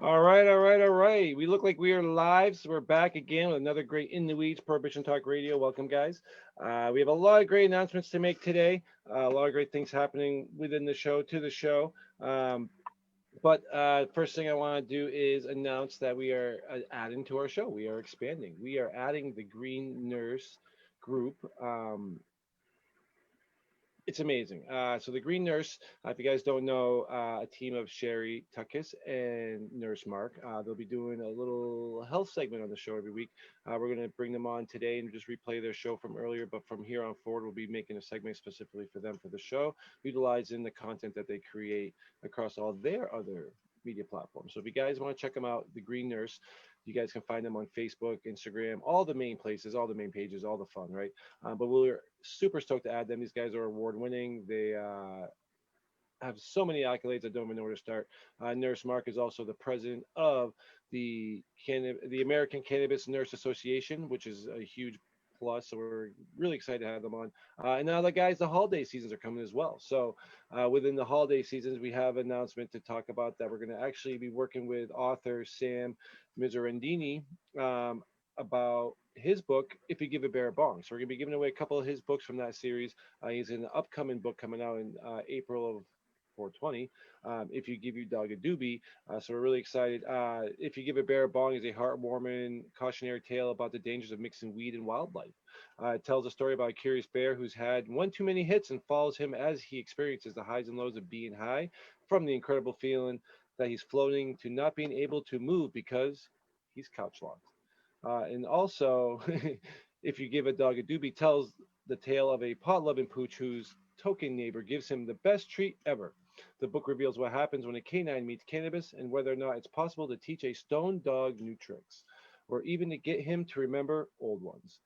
All right, all right, all right. We look like we are live, so we're back again with another great In the Weeds Prohibition Talk Radio. Welcome, guys. We have a lot of great announcements to make today. A lot of great things happening within the show, to the show. But first thing I want to do is announce that we are adding to our show. We are expanding. We are adding the Green Nurse group. It's amazing. So the Green Nurse, if you guys don't know, a team of Sherry Tuckis and Nurse Mark, they'll be doing a little health segment on the show every week. We're going to bring them on today and just replay their show from earlier, but from here on forward, we'll be making a segment specifically for them for the show, utilizing the content that they create across all their other media platforms. So if you guys want to check them out, the Green Nurse, you guys can find them on Facebook, Instagram, all the main places, all the main pages, all the fun, right? But we're super stoked to add them. These guys are award winning. They have so many accolades. I don't even know where to start. Nurse Mark is also the president of the American Cannabis Nurse Association, which is a huge plus. So we're really excited to have them on. And now, the guys, the holiday seasons are coming as well. So within the holiday seasons, we have an announcement to talk about that we're going to actually be working with author Sam Miserandini about his book, If You Give a Bear a Bong. So we're going to be giving away a couple of his books from that series. He's in an upcoming book coming out in April of 420. If You Give Your Dog a Doobie. So we're really excited. If You Give a Bear a Bong is a heartwarming cautionary tale about the dangers of mixing weed and wildlife. It tells a story about a curious bear who's had one too many hits and follows him as he experiences the highs and lows of being high, from the incredible feeling that he's floating to not being able to move because he's couch locked. And also, If You Give a Dog a Doobie tells the tale of a pot loving pooch whose token neighbor gives him the best treat ever. The book reveals what happens when a canine meets cannabis and whether or not it's possible to teach a stone dog new tricks, or even to get him to remember old ones.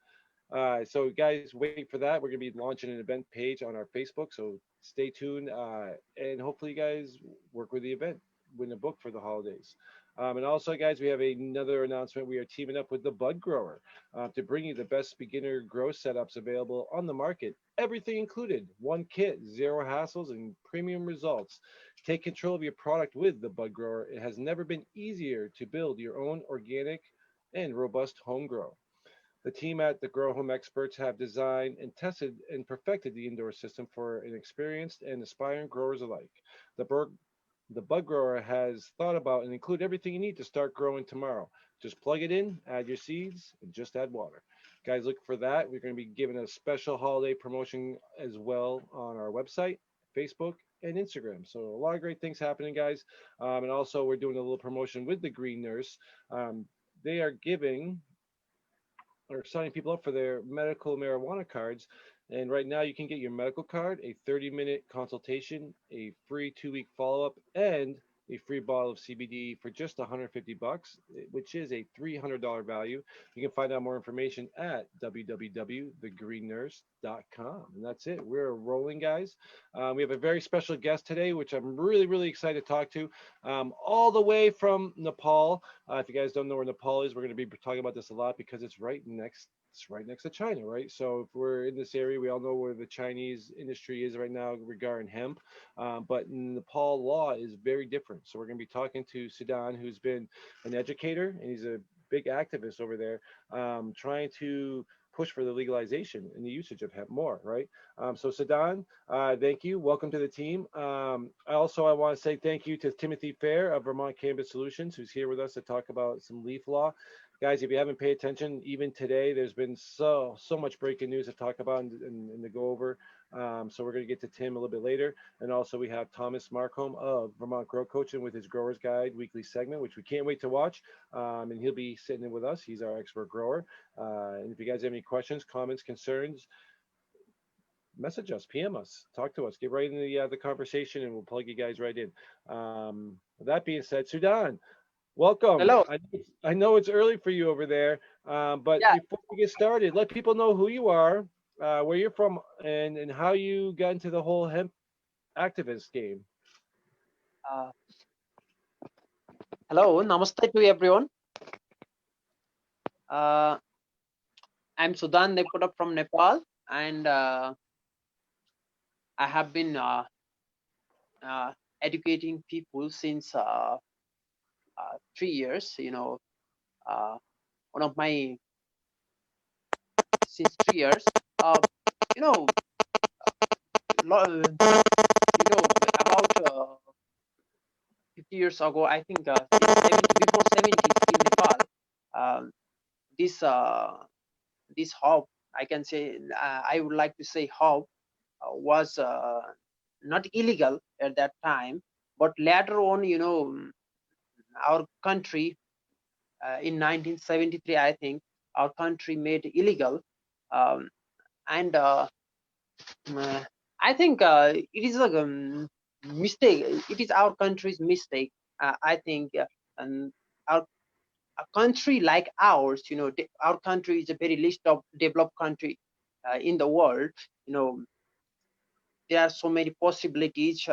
So, guys, wait for that. We're going to be launching an event page on our Facebook, so stay tuned. And hopefully, you guys work with the event, win a book for the holidays. And also, guys, we have another announcement. We are teaming up with the Bud Grower to bring you the best beginner grow setups available on the market. Everything included, one kit, zero hassles, and premium results. Take control of your product with the Bud Grower. It has never been easier to build your own organic and robust home grow. The team at the Grow Home Experts have designed and tested and perfected the indoor system for an experienced and aspiring growers alike. The, the bud grower has thought about and include everything you need to start growing tomorrow. Just plug it in, add your seeds, and just add water. Guys, look for that. We're going to be giving a special holiday promotion as well on our website, Facebook, and Instagram. So a lot of great things happening, guys. And also, we're doing a little promotion with the Green Nurse. They are giving or signing people up for their medical marijuana cards. And right now, you can get your medical card, a 30-minute consultation, a free 2-week follow up, and a free bottle of CBD for just 150 bucks, which is a $300 value. You can find out more information at www.thegreennurse.com. And that's it. We're rolling, guys. We have a very special guest today, which I'm really, really excited to talk to, all the way from Nepal. If you guys don't know where Nepal is, we're going to be talking about this a lot because it's right next to China, right? So if we're in this area, we all know where the Chinese industry is right now regarding hemp. But Nepal law is very different. So we're going to be talking to Sudan, who's been an educator and he's a big activist over there, trying to push for the legalization and the usage of hemp more, right? So Sudan, thank you. Welcome to the team. I want to say thank you to Timothy Fair of Vermont Cannabis Solutions, who's here with us to talk about some leaf law. Guys, if you haven't paid attention, even today, there's been so much breaking news to talk about and to go over. So we're going to get to Tim a little bit later. And also we have Thomas Markholm of Vermont Grow Coaching with his Growers Guide weekly segment, which we can't wait to watch. And he'll be sitting in with us. He's our expert grower. And if you guys have any questions, comments, concerns, message us, PM us, talk to us, get right into the conversation, and we'll plug you guys right in. With that being said, Sudan, welcome. Hello. I know it's early for you over there, but Yeah. before we get started, let people know who you are, where you're from, and how you got into the whole hemp activist game. Uh, Hello. Namaste to everyone. Uh, I'm Sudan Devkota from Nepal, and I have been educating people since 3 years. One of my since 3 years. You know, about 50 years ago, I think since 70, before 70s in Nepal, um, this this hub, I can say, I would like to say hub was not illegal at that time, but later on, our country in 1973, I think, our country made illegal, um, and I think it is a mistake. It is our country's mistake. I think, and our a country like ours, our country is a very least of developed country in the world. You know, there are so many possibilities.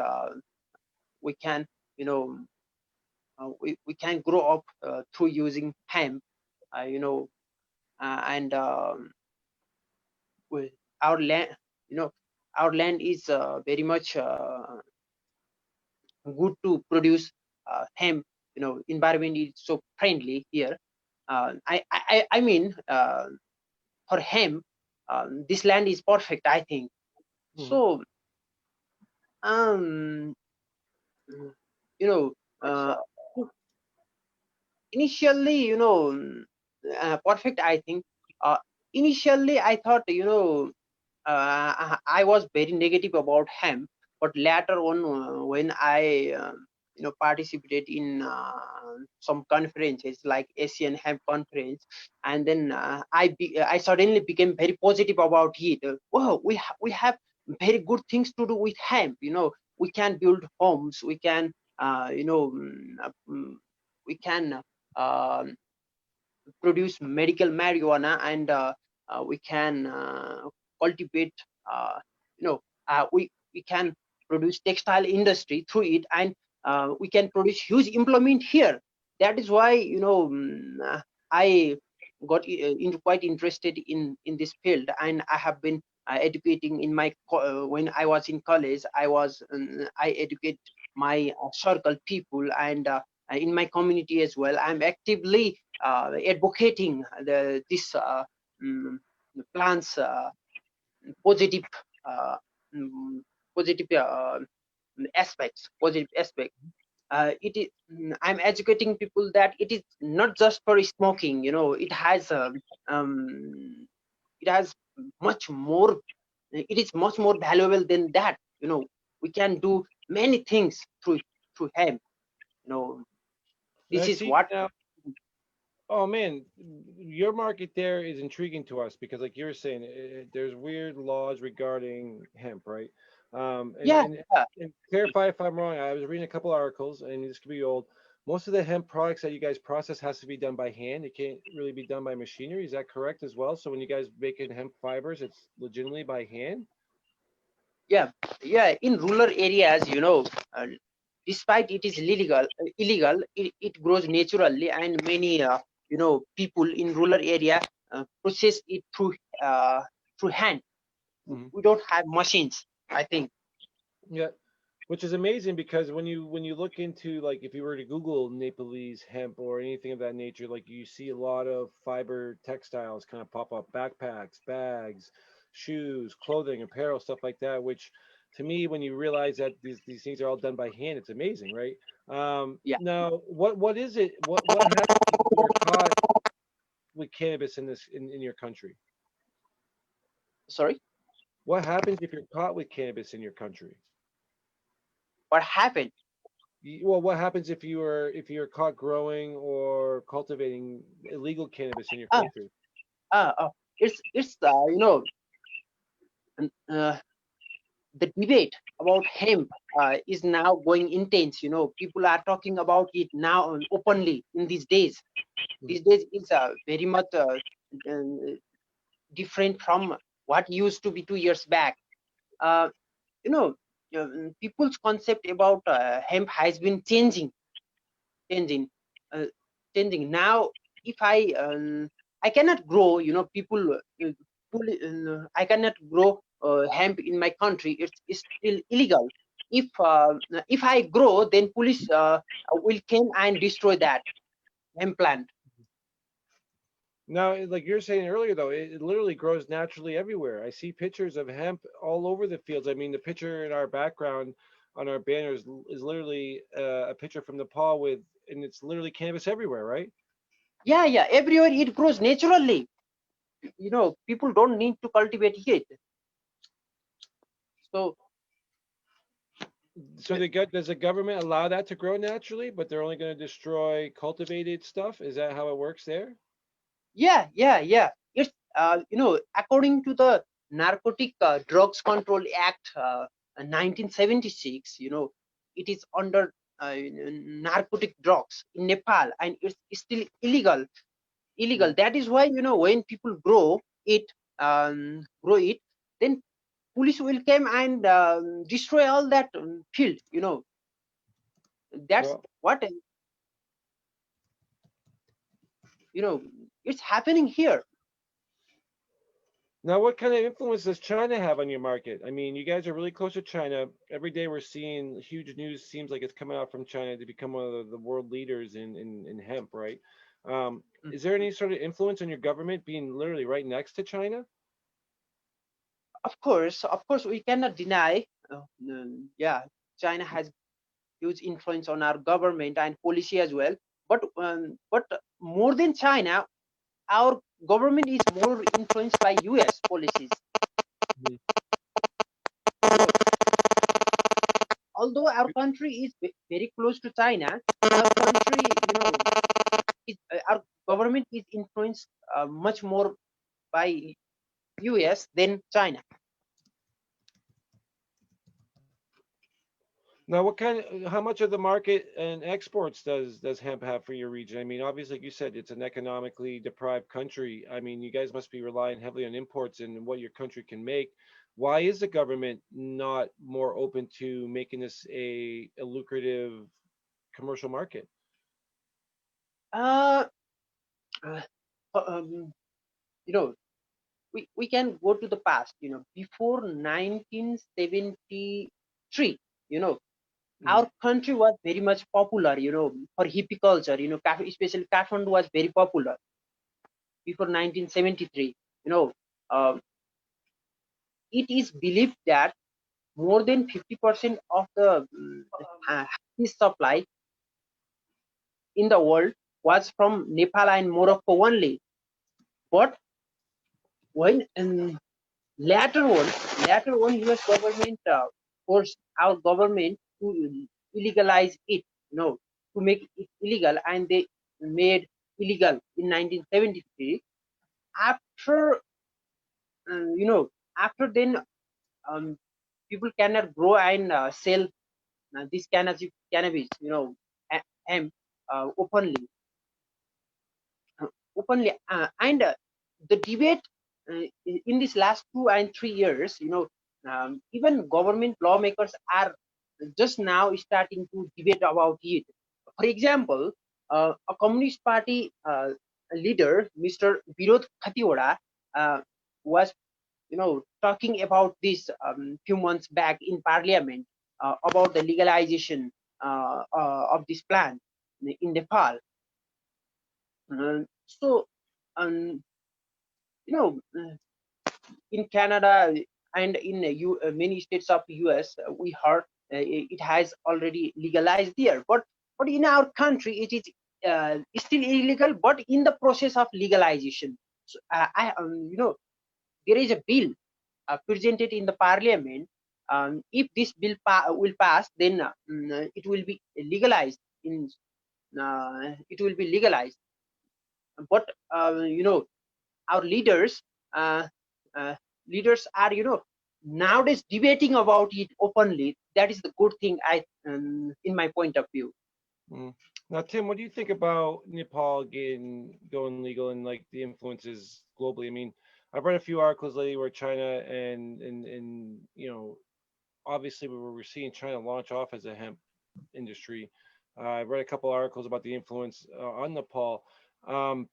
We can, you know, we can grow up through using hemp. You know, and our land, you know, our land is very much good to produce hemp. Environment is so friendly here. I mean, for hemp, this land is perfect, I think. Mm-hmm. So, um, you know, uh, initially, perfect, I think. Uh, Initially, I thought, I was very negative about hemp, but later on, when I participated in some conferences like Asian Hemp Conference, and then I suddenly became very positive about it. Wow, we have very good things to do with hemp. We can build homes. We can we can uh, produce medical marijuana, and we can cultivate uh, we can produce textile industry through it, and we can produce huge employment here. That is why I got quite interested in this field, and I have been educating in my when I was in college. I educate my circle people, and in my community as well. I'm actively advocating this plants positive uh, mm, positive positive aspects. It is I'm educating people that it is not just for smoking. Um, it has much more. It is much more valuable than that. We can do many things through hemp. You know, I this is see what. now. Oh man, your market there is intriguing to us because, like you were saying, there's weird laws regarding hemp, right? Um, and, Yeah, and yeah, and clarify if I'm wrong. I was reading a couple articles, and this could be old. Most of the hemp products that you guys process has to be done by hand. It can't really be done by machinery. Is that correct as well? So when you guys making hemp fibers, it's legitimately by hand. yeah, yeah. In rural areas, despite it is illegal, it grows naturally, and many people in rural area process it uh, through hand. Hmm. We don't have machines, I think. Yeah, which is amazing because when you look into, like, if you were to Google Nepalese hemp or anything of that nature, like, you see a lot of fiber textiles kind of pop up, backpacks, bags, shoes, clothing, apparel, stuff like that. Which, to me, when you realize that these things are all done by hand, it's amazing, right? Yeah. Now, what is it? What happens if you're caught with cannabis in your country? Sorry, What happens if you're caught with cannabis in your country? what happened? Well, what happens if you're caught growing or cultivating illegal cannabis in your Ah, country? it's uh, the debate about hemp is now going intense. People are talking about it now openly in these days. Mhm. These days is very much uh, different from what used to be 2 years back. Uh, you know, people's concept about hemp has been changing, uh, changing. Now, if I cannot grow, I cannot grow hemp in my country. It's still illegal. if I grow, then police will come and destroy that hemp plant. Now, like you're saying earlier, though, it literally grows naturally everywhere. I see pictures of hemp all over the fields. I mean, the picture in our background on our banners is literally a picture from Nepal with, and it's literally cannabis everywhere, right? Yeah, yeah, everywhere it grows naturally. People don't need to cultivate it. So So does the government allow that to grow naturally, but they're only going to destroy cultivated stuff? Is that how it works there? yeah, yeah, yeah. It's according to the Narcotic Drugs Control Act 1976. It is under narcotic drugs in Nepal, and it's still illegal. Mm. That is why when people grow it, then police will come and destroy all that field. That's Well, what you know it's happening here. now, what kind of influence does China have on your market? I mean, you guys are really close to China. Every day we're seeing huge news. Seems like it's coming out from China to become one of the world leaders in hemp, right? Is there any sort of influence on your government being literally right next to China? Of course, we cannot deny. Yeah, China has huge influence on our government and policy as well. But more than China, our government is more influenced by U.S. policies. Mhm. You know, Although our country is very close to China, our country, our government is influenced much more by US than China. Now, how much of the market and exports does hemp have for your region? I mean, obviously, like you said, it's an economically deprived country. I mean, you guys must be relying heavily on imports and what your country can make. Why is the government not more open to making this a lucrative commercial market? Uh, uh, um, you know, we can go to the past. Before 1973, you know, Mm. our country was very much popular. For hippie culture. Especially Kathmandu was very popular before 1973. You know, um, it is believed that more than 50% of the hash supply in the world was from Nepal and Morocco only. But when later on, U.S. government forced our government to illegalize it, to make it illegal, and they made illegal in 1973. After, you know, after then, um, people cannot grow and sell this cannabis, hemp openly, and the debate in these last 2 and 3 years, even government lawmakers are just now starting to debate about it. For example, a Communist Party leader, Mr. Virod Khatiwada, was talking about this few months back in Parliament about the legalization of this plant in Nepal. So, um, you know, in Canada and in many states of US, we heard it has already legalized there. But in our country, it is still illegal, but in the process of legalization. So, there is a bill presented in the Parliament. If this bill will pass, then it will be legalized. It will be legalized. But our uh, uh, leaders are nowadays debating about it openly. That is the good thing, in my point of view. Mm. Now, Tim, what do you think about Nepal getting going legal and like the influences globally? I mean, I've read a few articles lately where China and obviously we're seeing China launch off as a hemp industry. I've read a couple articles about the influence on Nepal. Um,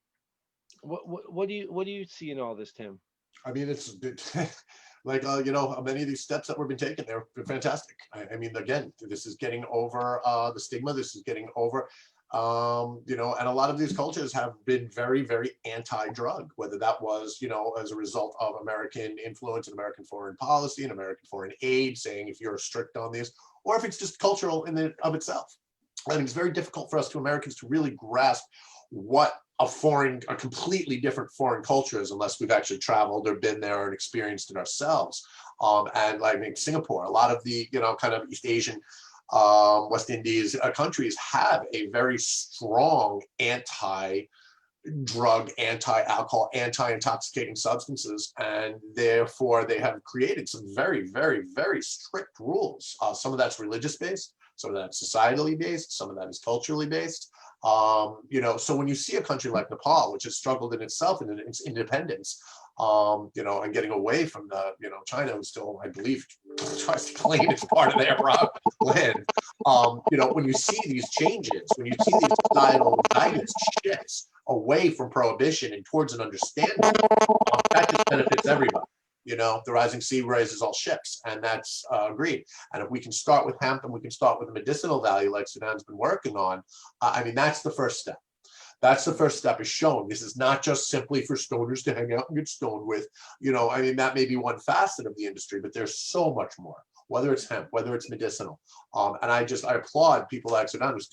what do you see in all this, Tim? I mean, it's Like, many of these steps that we've been taking, they're fantastic. I mean, again, this is getting over the stigma. This is getting over, and a lot of these cultures have been very, very anti-drug, whether that was, as a result of American influence and American foreign policy and American foreign aid, saying if you're strict on these, or if it's just cultural in and of itself. I think it's very difficult for us to Americans to really grasp what a completely different foreign culture is, unless we've actually traveled or been there and experienced it ourselves. And I think Singapore, a lot of the, kind of East Asian, West Indies countries have a very strong anti-drug, anti-alcohol, anti-intoxicating substances, and therefore they have created some very, very, very strict rules. Some of that's religious based, some of that's societally based, some of that is culturally based. So when you see a country like Nepal, which has struggled in itself in its independence, and getting away from the, China, who still, I believe, tries to claim it's part of their land. When you see these changes, when you see these societal guidance shifts away from prohibition and towards an understanding, that just benefits everybody. The rising sea raises all ships, and that's agreed. And if we can start with hemp and we can start with the medicinal value like Sudan's been working on, that's the first step. That's the first step, is shown. This is not just simply for stoners to hang out and get stoned with. That may be one facet of the industry, but there's so much more, whether it's hemp, whether it's medicinal. And I applaud people like Sudan who's,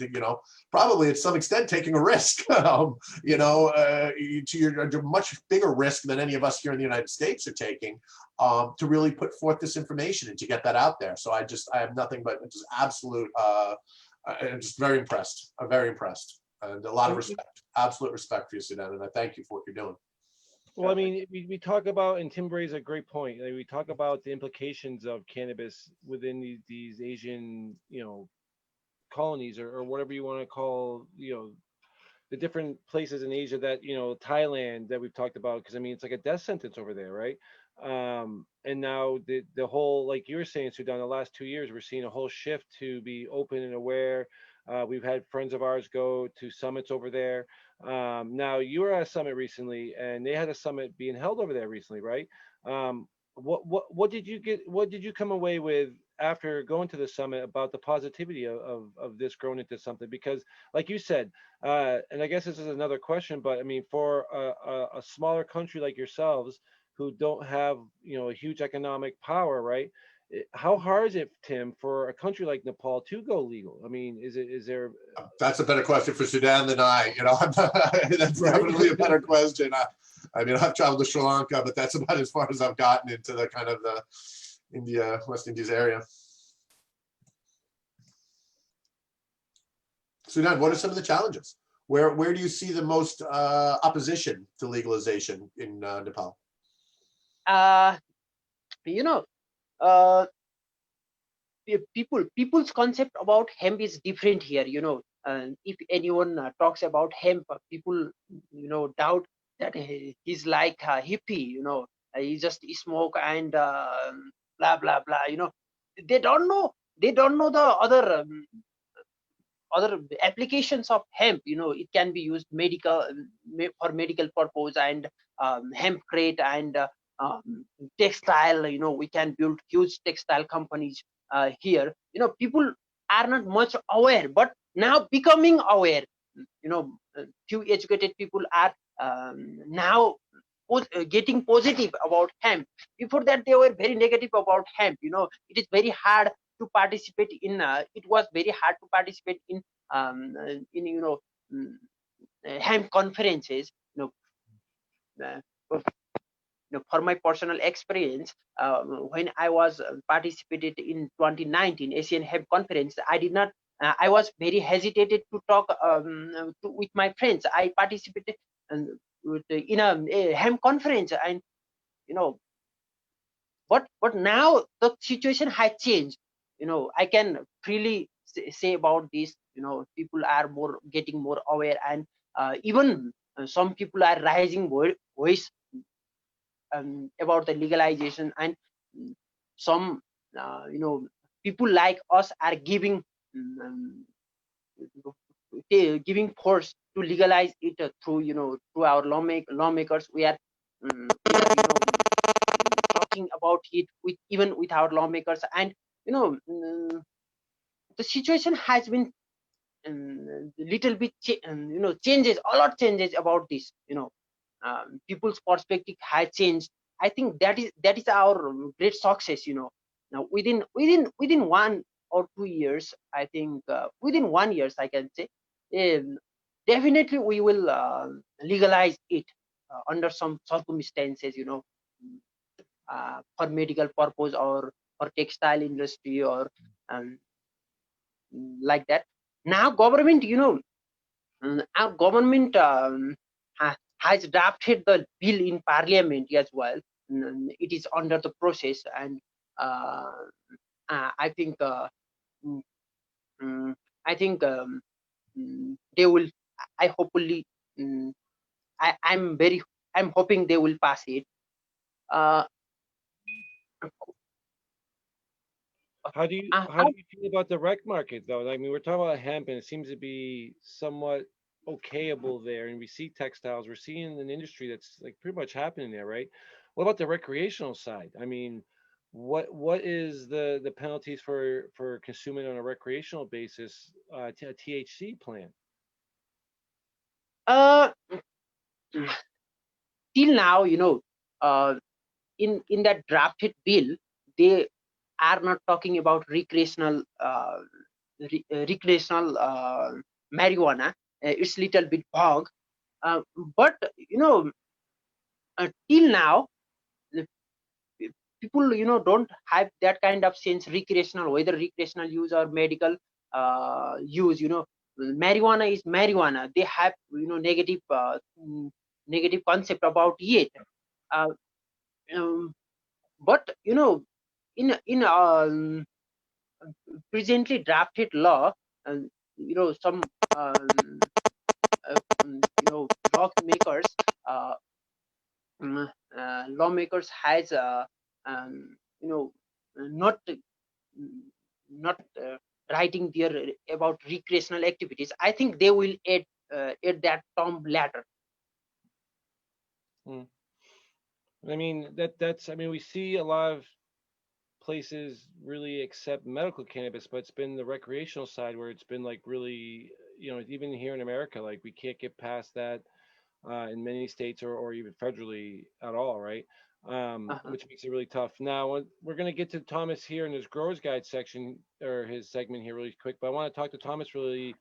probably at some extent taking a risk, to a much bigger risk than any of us here in the United States are taking, to really put forth this information and to get that out there. So I have nothing but just absolute, I'm just very impressed. I'm very impressed. And a lot of respect, absolute respect for you, Sudan, and I thank you for what you're doing. Well, I mean, we talk about, and Tim raised a great point. Like, we talk about the implications of cannabis within these Asian, colonies, or whatever you want to call, the different places in Asia that, Thailand that we've talked about, because I mean, it's like a death sentence over there, right? And now the whole, like you were saying, Sudan, the last 2 years, we're seeing a whole shift to be open and aware. We've had friends of ours go to summits over there. Now you were at a summit recently, and they had a summit being held over there recently, right? What did you get? What did you come away with after going to the summit about the positivity of this growing into something? Because, like you said, and I guess this is another question, but I mean, for a smaller country like yourselves who don't have a huge economic power, right? How hard is it, Tim, for a country like Nepal to go legal? I mean, is there? That's a better question for Sudan than I. That's definitely a better question. I've traveled to Sri Lanka, but that's about as far as I've gotten into the kind of the India, West Indies area. Sudan, what are some of the challenges? Where do you see the most opposition to legalization in Nepal? People's concept about hemp is different here. If anyone talks about hemp, people doubt that he's like a hippie. He just smoke and blah blah blah. They don't know the other applications of hemp. It can be used for medical purpose, and hemp crate and textile. We can build huge textile companies here. People are not much aware, but now becoming aware. Few educated people are now getting positive about hemp. Before that, they were very negative about hemp. It is very hard to participate in. It was very hard to participate in hemp conferences. For my personal experience, when I was participated in 2019 Asian Hemp Conference, I did not. I was very hesitated to talk with my friends. I participated in a hemp conference, and but now the situation has changed. I can freely say about this. People are getting more aware, and even some people are raising voice about the legalization, and some people like us are giving force to legalize it through through our lawmakers. We are talking about it with even with our lawmakers, and the situation has been little bit changes, a lot changes about this. People's perspective has changed. I think that is our great success. Now within 1 or 2 years, I think within 1 years I can say, um, definitely we will legalize it under some circumstances, for medical purpose or for textile industry or um, like that. Now government, our government has drafted the bill in parliament as well. It is under the process, and uh, I think mm, mm, I think they will. I hopefully, mm, I'm hoping they will pass it. Uh, How do you feel about the rec market though? I mean, we're talking about hemp, and it seems to be somewhat okayable there. And we see textiles. We're seeing an industry that's like pretty much happening there, right? What about the recreational side? I mean, what is the penalties for consuming on a recreational basis a THC plant? uh, till now, uh, in that drafted bill, they are not talking about recreational marijuana. It's little bit vague, uh, but till now the people don't have that kind of sense, recreational, whether recreational use or medical use. Marijuana is marijuana. They have negative concept about it. uh, um, but in presently drafted law, and some um, lawmakers uh, lawmakers has you know not not writing there about recreational activities. I think they will add that term later. Hmm. I mean, that's I mean, we see a lot of places really accept medical cannabis, but it's been the recreational side where it's been like really, even here in America, like we can't get past that in many states or even federally at all, right? Uh-huh. Which makes it really tough. Now, we're going to get to Thomas here in his growers guide section or his segment here really quick, but I want to talk to Thomas really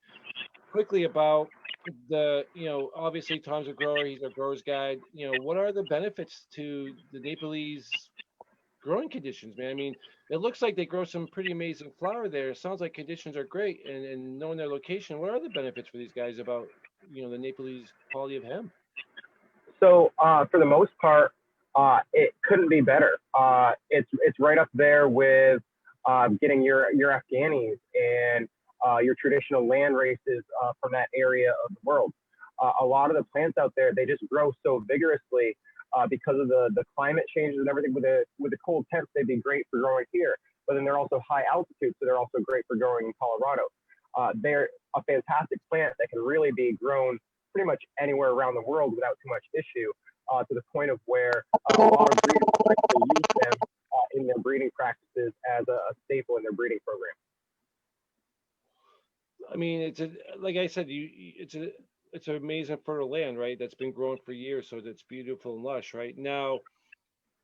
quickly about obviously Tom's a grower, he's a grower's guide. What are the benefits to the Nepalese growing conditions, man? I mean, it looks like they grow some pretty amazing flower there. It sounds like conditions are great, and knowing their location, what are the benefits for these guys about the Nepalese quality of hemp? So for the most part, it couldn't be better. It's right up there with getting your Afghanis and your traditional land races from that area of the world. A lot of the plants out there, they just grow so vigorously because of the climate changes and everything. With the cold temps, they'd be great for growing here, but then they're also high altitude, so they're also great for growing in Colorado. They're a fantastic plant that can really be grown pretty much anywhere around the world without too much issue, to the point of where a lot of breeders actually use them in their breeding practices as a staple in their breeding program. I mean, like I said, it's an amazing fertile land, right? That's been growing for years, so that's beautiful and lush, right? Now,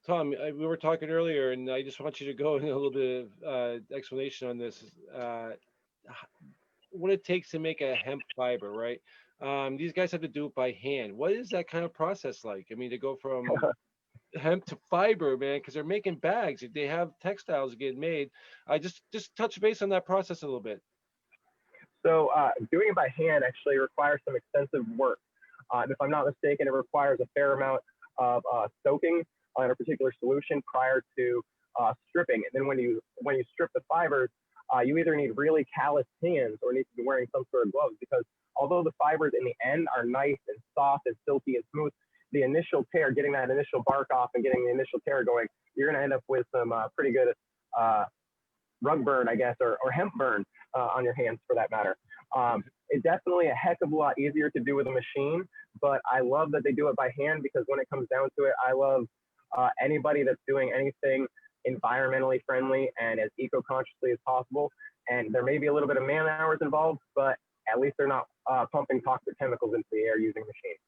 Tom, we were talking earlier, and I just want you to go in a little bit of explanation on this. What it takes to make a hemp fiber, right? These guys have to do it by hand. What is that kind of process like? I mean, to go from hemp to fiber, man, because they're making bags. They have textiles getting made. I just touch base on that process a little bit. So doing it by hand actually requires some extensive work. And if I'm not mistaken, it requires a fair amount of soaking in a particular solution prior to stripping. And then when you strip the fibers, you either need really calloused hands or need to be wearing some sort of gloves, because although the fibers in the end are nice and soft and silky and smooth, the initial tear, getting that initial bark off and getting the initial tear going, you're going to end up with some pretty good rug burn, I guess, or hemp burn on your hands for that matter. It's definitely a heck of a lot easier to do with a machine, but I love that they do it by hand, because when it comes down to it, I love anybody that's doing anything environmentally friendly and as eco-consciously as possible. And there may be a little bit of man hours involved, but at least they're not pumping toxic chemicals into the air using machines.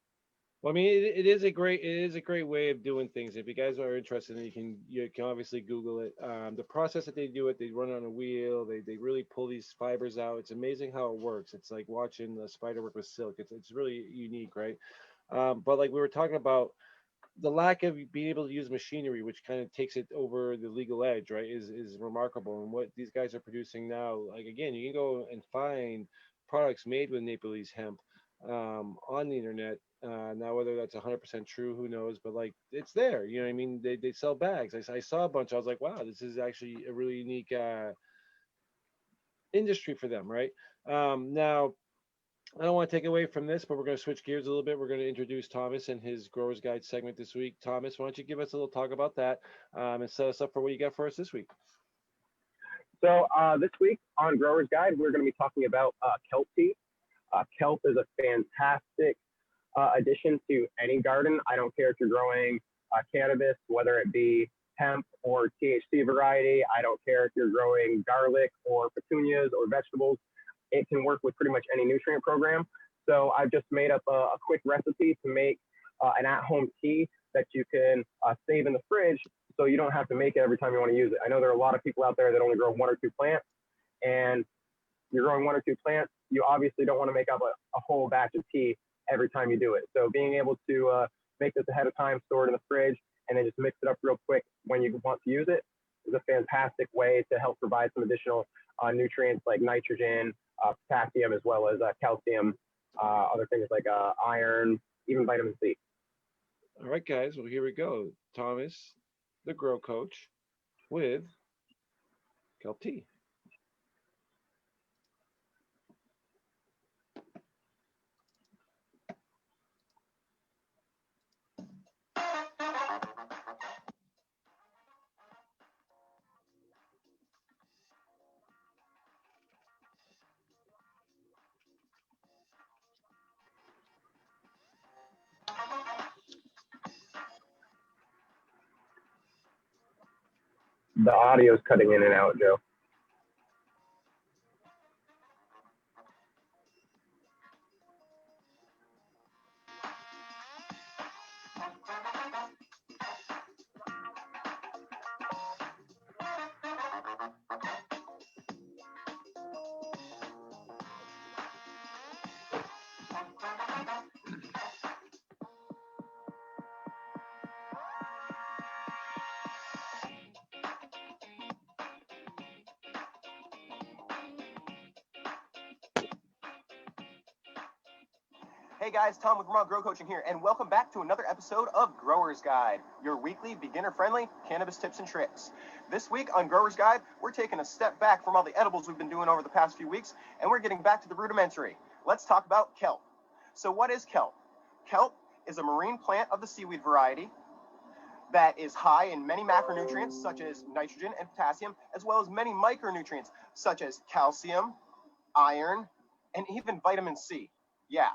Well, I mean, it is a great way of doing things. If you guys are interested, you can obviously Google it. The process that they do it, they run it on a wheel. They really pull these fibers out. It's amazing how it works. It's like watching the spider work with silk. It's really unique, right? But like we were talking about, the lack of being able to use machinery, which kind of takes it over the legal edge, right, is remarkable. And what these guys are producing now, like again, you can go and find products made with Nepalese hemp on the internet. Now, whether that's 100% true, who knows? But like, it's there. You know what I mean? They sell bags. I saw a bunch. I was like, wow, this is actually a really unique industry for them, right? Now, I don't want to take away from this, but we're going to switch gears a little bit. We're going to introduce Thomas and his Growers Guide segment this week. Thomas, why don't you give us a little talk about that and set us up for what you got for us this week? So this week on Growers Guide, we're going to be talking about kelp tea. Kelp is a fantastic addition to any garden. I don't care if you're growing cannabis, whether it be hemp or THC variety. I don't care if you're growing garlic or petunias or vegetables. It can work with pretty much any nutrient program. So I've just made up a quick recipe to make an at-home tea that you can save in the fridge so you don't have to make it every time you want to use it. I know there are a lot of people out there that only grow 1 or 2 plants, and you're growing 1 or 2 plants, you obviously don't want to make up a whole batch of tea every time you do it. So being able to make this ahead of time, store it in the fridge, and then just mix it up real quick when you want to use it is a fantastic way to help provide some additional nutrients like nitrogen, potassium, as well as calcium, other things like iron, even vitamin C. All right, guys. Well, here we go. Thomas, the Grow Coach, with kelp tea. The audio's cutting in and out, Joe. Hey guys, Tom with Vermont Grow Coaching here, and welcome back to another episode of Growers Guide, your weekly beginner-friendly cannabis tips and tricks. This week on Growers Guide, we're taking a step back from all the edibles we've been doing over the past few weeks, and we're getting back to the rudimentary. Let's talk about kelp. So what is kelp? Kelp is a marine plant of the seaweed variety that is high in many macronutrients such as nitrogen and potassium, as well as many micronutrients such as calcium, iron, and even vitamin C. Yeah.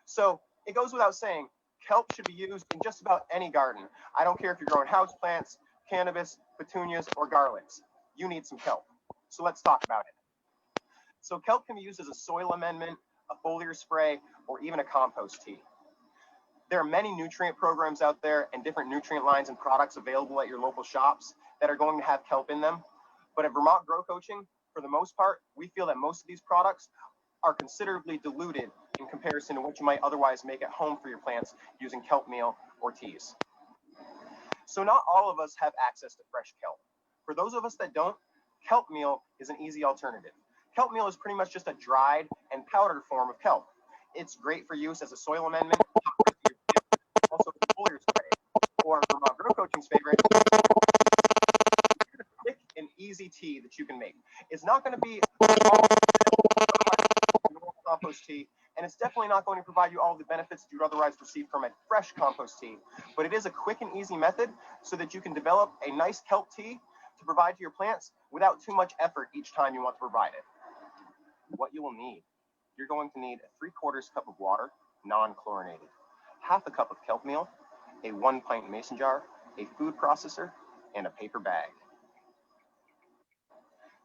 So it goes without saying, kelp should be used in just about any garden. I don't care if you're growing houseplants, cannabis, petunias, or garlics. You need some kelp. So let's talk about it. So kelp can be used as a soil amendment, a foliar spray, or even a compost tea. There are many nutrient programs out there and different nutrient lines and products available at your local shops that are going to have kelp in them. But at Vermont Grow Coaching, for the most part, we feel that most of these products are considerably diluted in comparison to what you might otherwise make at home for your plants using kelp meal or teas. So not all of us have access to fresh kelp. For those of us that don't, kelp meal is an easy alternative. Kelp meal is pretty much just a dried and powdered form of kelp. It's great for use as a soil amendment, also a foliar spray, or Vermont Grow Coaching's favorite, quick and easy tea that you can make. It's not going to be compost tea, and it's definitely not going to provide you all the benefits that you'd otherwise receive from a fresh compost tea, but it is a quick and easy method so that you can develop a nice kelp tea to provide to your plants without too much effort each time you want to provide it. What you will need: you're going to need a 3/4 cup of water, non-chlorinated, half a cup of kelp meal, a 1 pint mason jar, a food processor, and a paper bag.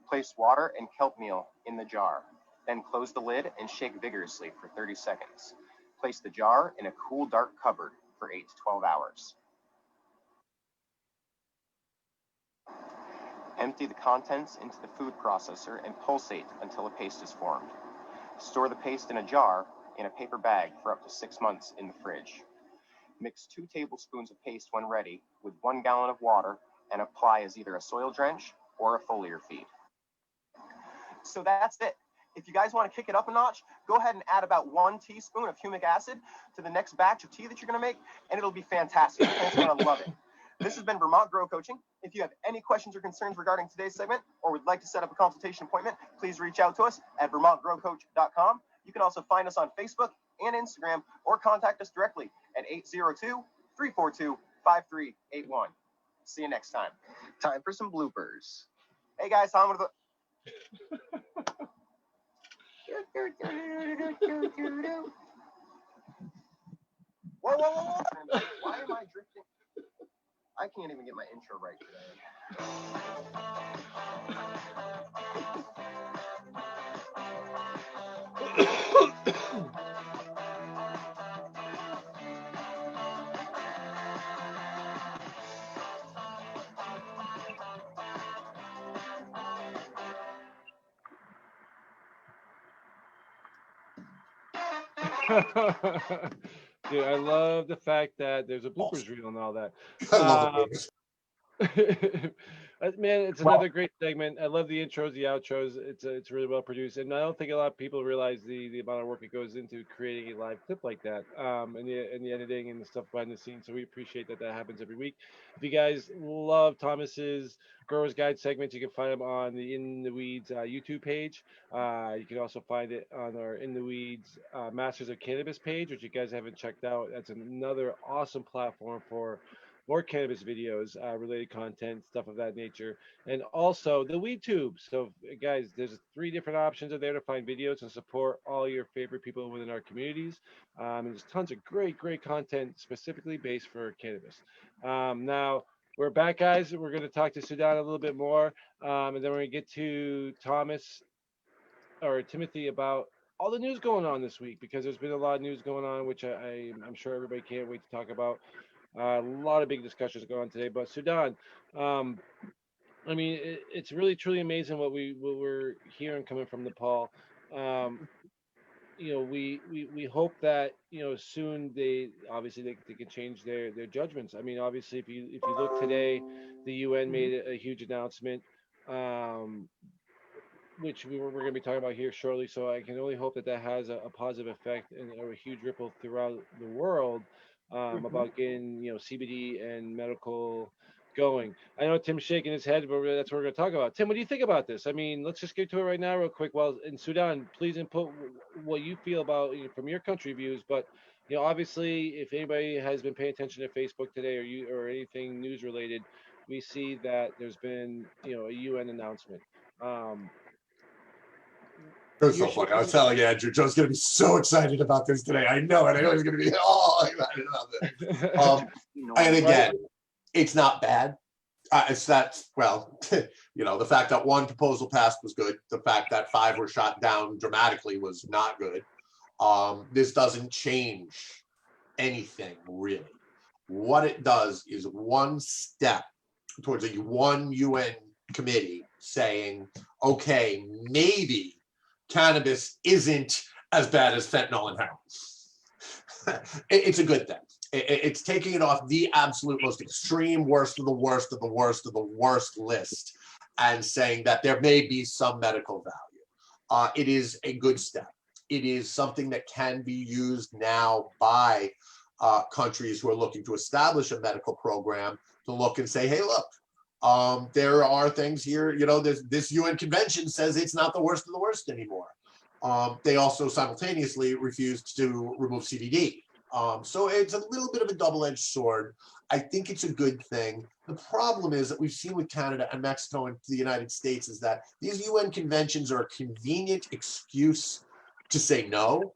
Place water and kelp meal in the jar. Then close the lid and shake vigorously for 30 seconds. Place the jar in a cool, dark cupboard for 8 to 12 hours. Empty the contents into the food processor and pulsate until a paste is formed. Store the paste in a jar in a paper bag for up to 6 months in the fridge. Mix 2 tablespoons of paste when ready with 1 gallon of water and apply as either a soil drench or a foliar feed. So that's it. If you guys want to kick it up a notch, go ahead and add about 1 teaspoon of humic acid to the next batch of tea that you're going to make, and it'll be fantastic. Your plant's going to love it. This has been Vermont Grow Coaching. If you have any questions or concerns regarding today's segment or would like to set up a consultation appointment, please reach out to us at vermontgrowcoach.com. You can also find us on Facebook and Instagram or contact us directly at 802-342-5381. See you next time. Time for some bloopers. Hey guys, how am I? Whoa, whoa, whoa, whoa. Why am I drifting? I can't even get my intro right Dude, I love the fact that there's a bloopers reel and all that. I love it. Man, it's another great segment. I love the intros, the outros. It's really well produced, and I don't think a lot of people realize the amount of work that goes into creating a live clip like that, and the editing and the stuff behind the scenes. So we appreciate that happens every week. If you guys love Thomas's Growers Guide segments, you can find them on the In the Weeds YouTube page. You can also find it on our In the Weeds Masters of Cannabis page, which you guys haven't checked out. That's another awesome platform for more cannabis videos, related content, stuff of that nature, and also the Weed Tube. So, guys, there's 3 different options there to find videos and support all your favorite people within our communities. And there's tons of great content specifically based for cannabis. Now, we're back, guys. We're going to talk to Sudan a little bit more, and then we're going to get to Timothy about all the news going on this week, because there's been a lot of news going on, which I'm sure everybody can't wait to talk about. A lot of big discussions going on today, but Sudan, I mean, it's really truly amazing what we're hearing coming from Nepal. We hope that soon they can change their judgments. I mean, obviously, if you look today, the UN made a huge announcement, which we're going to be talking about here shortly. So I can only hope that has a positive effect and a huge ripple throughout the world. About getting CBD and medical going. I know Tim's shaking his head, but that's what we're going to talk about. Tim, what do you think about this? I mean, let's just get to it right now real quick. Well, in Sudan, please input what you feel about from your country views. But obviously, if anybody has been paying attention to Facebook today or anything news related, we see that there's been a UN announcement. It was so funny. I was telling Andrew, Joe's going to be so excited about this today. I know it. I know he's going to be excited about this. And again, it's not bad. It's that, well, the fact that 1 proposal passed was good. The fact that 5 were shot down dramatically was not good. This doesn't change anything, really. What it does is 1 step towards one UN committee saying, okay, maybe cannabis isn't as bad as fentanyl and heroin. It's a good thing. It's taking it off the absolute most extreme worst of the worst of the worst of the worst list and saying that there may be some medical value. It is a good step. It is something that can be used now by countries who are looking to establish a medical program to look and say, hey, look, there are things here, this UN convention says it's not the worst of the worst anymore. They also simultaneously refused to remove CBD. So it's a little bit of a double-edged sword. I think it's a good thing. The problem is that we've seen with Canada and Mexico and the United States is that these UN conventions are a convenient excuse to say no.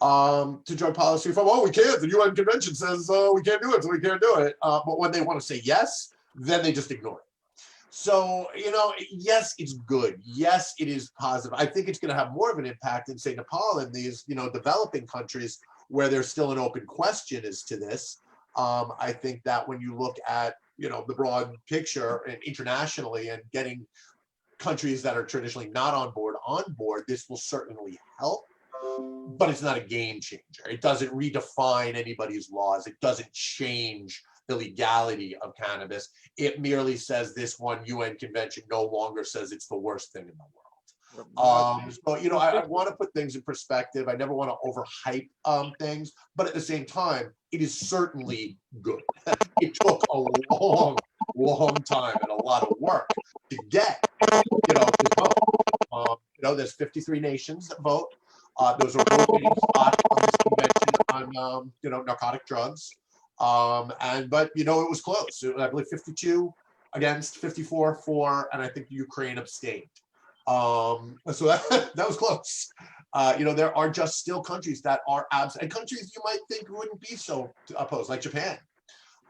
to drug policy reform. Oh, we can't. The UN Convention says we can't do it, so we can't do it. But when they want to say yes, then they just ignore it. So, yes, it's good. Yes, it is positive. I think it's going to have more of an impact in, say, Nepal and these, developing countries where there's still an open question as to this. I think that when you look at, the broad picture and internationally and getting countries that are traditionally not on board, this will certainly help. But it's not a game changer. It doesn't redefine anybody's laws. It doesn't change the legality of cannabis. It merely says this one UN convention no longer says it's the worst thing in the world. So, I want to put things in perspective. I never want to overhype things, but at the same time, it is certainly good. It took a long, long time and a lot of work to get, this vote. There's 53 nations that vote. Those are rotating spots on this convention on, narcotic drugs. But it was close. I believe 52 against, 54 for, and I think Ukraine abstained. So that was close. There are just still countries that are absent, and countries you might think wouldn't be so opposed, like Japan.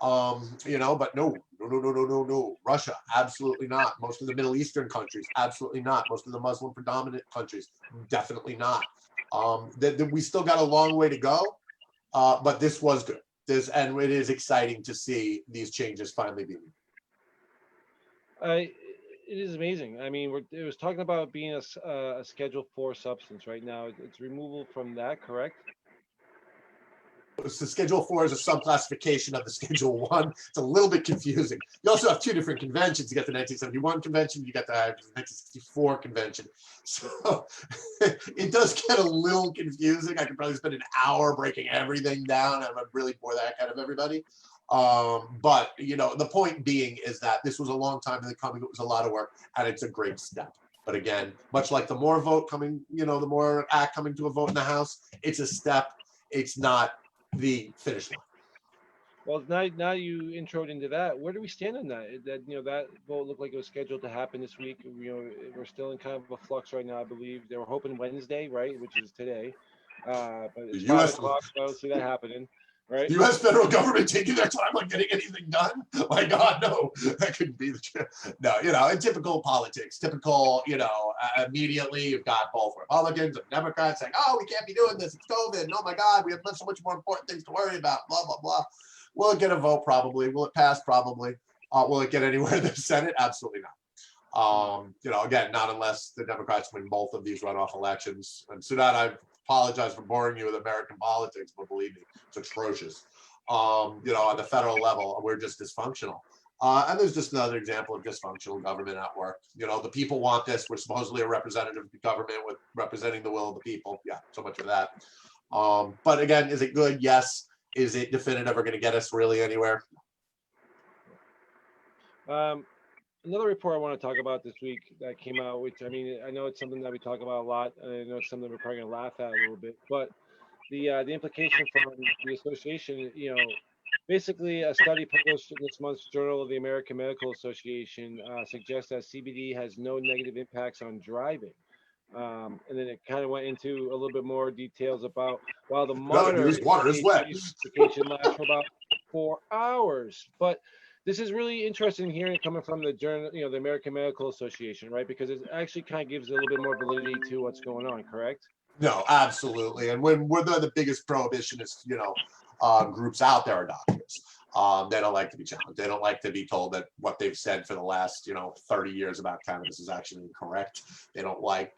But no. Russia, absolutely not. Most of the Middle Eastern countries, absolutely not. Most of the Muslim predominant countries, definitely not. We still got a long way to go, but this was good. And it is exciting to see these changes finally being made. It is amazing. I mean, it was talking about being a Schedule 4 substance right now. It's removal from that, correct? So Schedule 4 is a subclassification of the Schedule 1. It's a little bit confusing. You also have two different conventions. You got the 1971 convention, you got the 1964 convention. So it does get a little confusing. I could probably spend an hour breaking everything down. I would really bore the heck out of everybody. But the point being is that this was a long time in the coming. It was a lot of work, and it's a great step. But again, much like the more vote coming, the more act coming to a vote in the House, it's a step. It's not the finish line. Well, now you introed into that. Where do we stand on that? That vote looked like it was scheduled to happen this week. We're still in kind of a flux right now. I believe they were hoping Wednesday, right, which is today. But it's 5 o'clock, so I don't see that happening. Right? The U.S. federal government taking their time on getting anything done? My God, no, that couldn't be the truth. No, in typical politics, immediately you've got both Republicans and Democrats saying, oh, we can't be doing this, it's COVID, and oh my God, we have so much more important things to worry about, blah, blah, blah. Will it get a vote? Probably. Will it pass? Probably. Will it get anywhere in the Senate? Absolutely not. Again, not unless the Democrats win both of these runoff elections. And Sudan, I apologize for boring you with American politics, but believe me, it's atrocious. On the federal level, we're just dysfunctional. And there's just another example of dysfunctional government at work. The people want this. We're supposedly a representative government with representing the will of the people. Yeah, so much for that. But again, is it good? Yes. Is it definitive or going to get us really anywhere? Another report I want to talk about this week that came out, which I know it's something that we talk about a lot, and I know it's something we're probably going to laugh at a little bit, but the implication from the association, basically a study published in this month's Journal of the American Medical Association suggests that CBD has no negative impacts on driving. And then it kind of went into a little bit more details about while the moderate water is wet. Application lasts for about 4 hours. But this is really interesting hearing it coming from the journal, the American Medical Association, right? Because it actually kind of gives a little bit more validity to what's going on, correct? No, absolutely. And when we're the biggest prohibitionist, groups out there are doctors. They don't like to be challenged. They don't like to be told that what they've said for the last, 30 years about cannabis is actually incorrect. They don't like,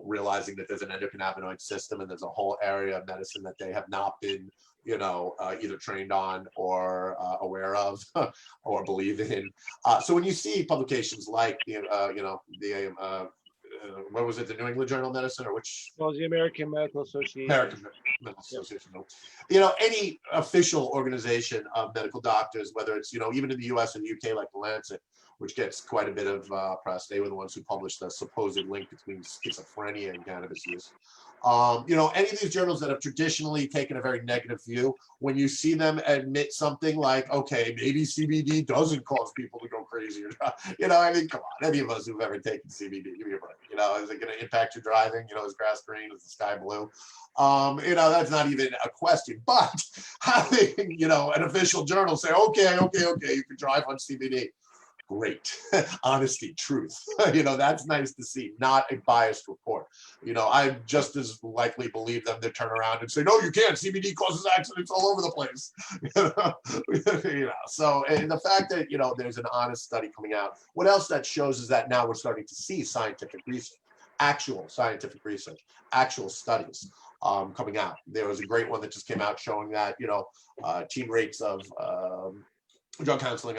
realizing that there's an endocannabinoid system and there's a whole area of medicine that they have not been, either trained on or aware of or believe in. So when you see publications like, what was it, the New England Journal of Medicine, or which? Well, the American Medical Association. American Medical Association. Any official organization of medical doctors, whether it's, even in the US and the UK, like the Lancet, which gets quite a bit of press. They were the ones who published the supposed link between schizophrenia and cannabis use. Any of these journals that have traditionally taken a very negative view, when you see them admit something like, okay, maybe CBD doesn't cause people to go crazy, come on, any of us who've ever taken CBD, give me a break, You know, is it going to impact your driving? You know, is grass green? Is the sky blue? You know, that's not even a question. But having, you know, an official journal say, okay, you can drive on CBD. Great. Honesty, truth. You know, that's nice to see, not a biased report. You know, I just as likely believe them to turn around and say, no, you can't. CBD causes accidents all over the place. You know, so and the fact that, you know, there's an honest study coming out. What else that shows is that now we're starting to see scientific research, actual scientific research, actual studies coming out. There was a great one that just came out showing that, you know, teen rates of drug counseling,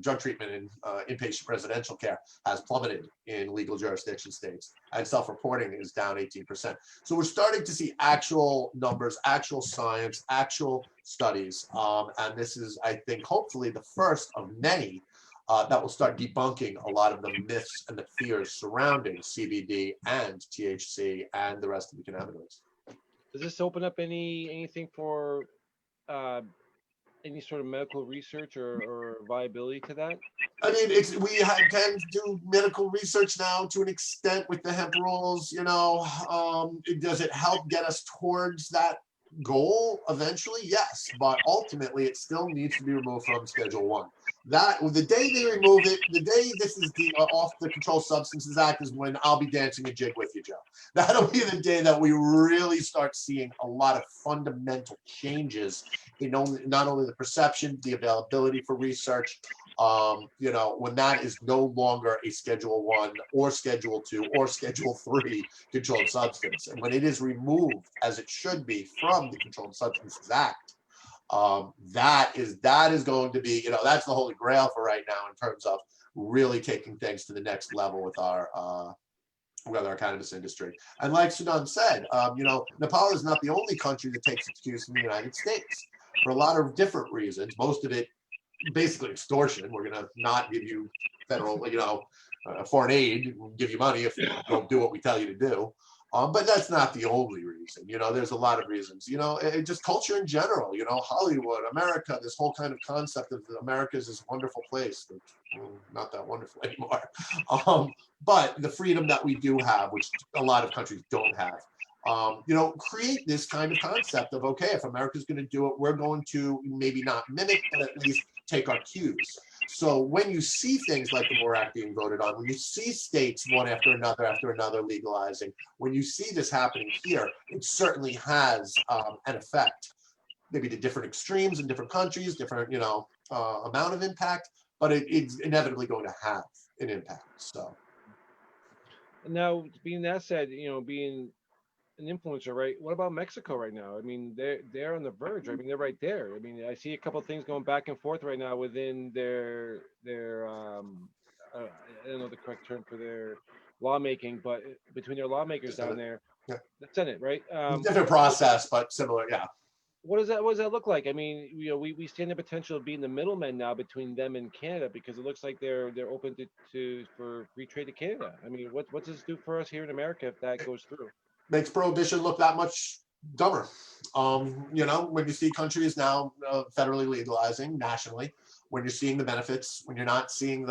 drug treatment in inpatient residential care has plummeted in legal jurisdiction states, and self-reporting is down 18%. So we're starting to see actual numbers, actual science, actual studies, and this is, I think, hopefully the first of many that will start debunking a lot of the myths and the fears surrounding CBD and THC and the rest of the cannabinoids. Does this open up anything for any sort of medical research or viability to that? I mean, can do medical research now to an extent with the hemp rules. You know, does it help get us towards that goal eventually? Yes, but ultimately, it still needs to be removed from Schedule 1. That the day they remove it, the day this is the off the Controlled Substances Act is when I'll be dancing a jig with you, Joe. That'll be the day that we really start seeing a lot of fundamental changes in not only the perception, the availability for research. You know, when that is no longer a Schedule 1 or Schedule 2 or Schedule 3 controlled substance, and when it is removed, as it should be, from the Controlled Substances Act, that is going to be, you know, that's the holy grail for right now in terms of really taking things to the next level with our cannabis industry. And like Sudan said, you know, Nepal is not the only country that takes its cues from the United States for a lot of different reasons. Most of it basically extortion. We're going to not give you federal, you know, foreign aid, we'll give you money if you don't do what we tell you to do. But that's not the only reason. You know, there's a lot of reasons. You know, just culture in general. You know, Hollywood, America, this whole kind of concept of America is this wonderful place. Not that wonderful anymore. But the freedom that we do have, which a lot of countries don't have, you know, create this kind of concept of, okay, if America's going to do it, we're going to maybe not mimic, but at least take our cues. So when you see things like the MORE Act being voted on, when you see states one after another legalizing, when you see this happening here, it certainly has an effect, maybe to different extremes in different countries, different, you know, amount of impact, but it's inevitably going to have an impact. So Now, being that said, you know, being an influencer, right? What about Mexico right now? I mean, they're on the verge. I mean, they're right there. I mean, I see a couple of things going back and forth right now within their I don't know the correct term for their lawmaking, but between their lawmakers down there, yeah. the Senate, right? Different process, but similar, yeah. What does that look like? I mean, you know, we stand the potential of being the middlemen now between them and Canada, because it looks like they're open for free trade to Canada. I mean, what does this do for us here in America if that goes through? Makes prohibition look that much dumber. You know, when you see countries now federally legalizing nationally, when you're seeing the benefits, when you're not seeing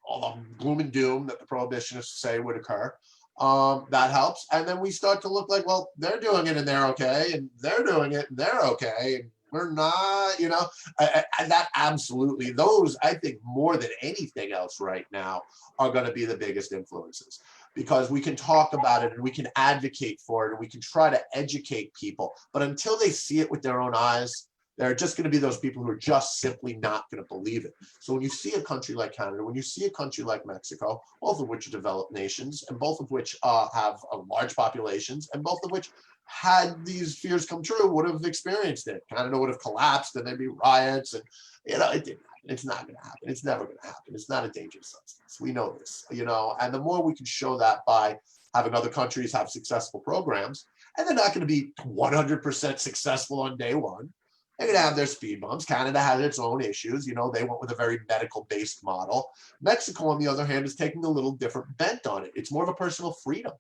all the gloom and doom that the prohibitionists say would occur, that helps. And then we start to look like, well, they're doing it and they're okay, and they're doing it and they're okay, and we're not, you know, and that absolutely, those, I think, more than anything else right now, are going to be the biggest influences. Because we can talk about it and we can advocate for it and we can try to educate people. But until they see it with their own eyes, there are just going to be those people who are just simply not going to believe it. So when you see a country like Canada, when you see a country like Mexico, both of which are developed nations and both of which have large populations and both of which, had these fears come true, would have experienced it. Canada would have collapsed and there'd be riots, and you know, it didn't. It's not going to happen. It's never going to happen. It's not a dangerous substance. We know this, you know, and the more we can show that by having other countries have successful programs, and they're not going to be 100% successful on day one. They're going to have their speed bumps. Canada has its own issues. You know, they went with a very medical-based model. Mexico, on the other hand, is taking a little different bent on it. It's more of a personal freedom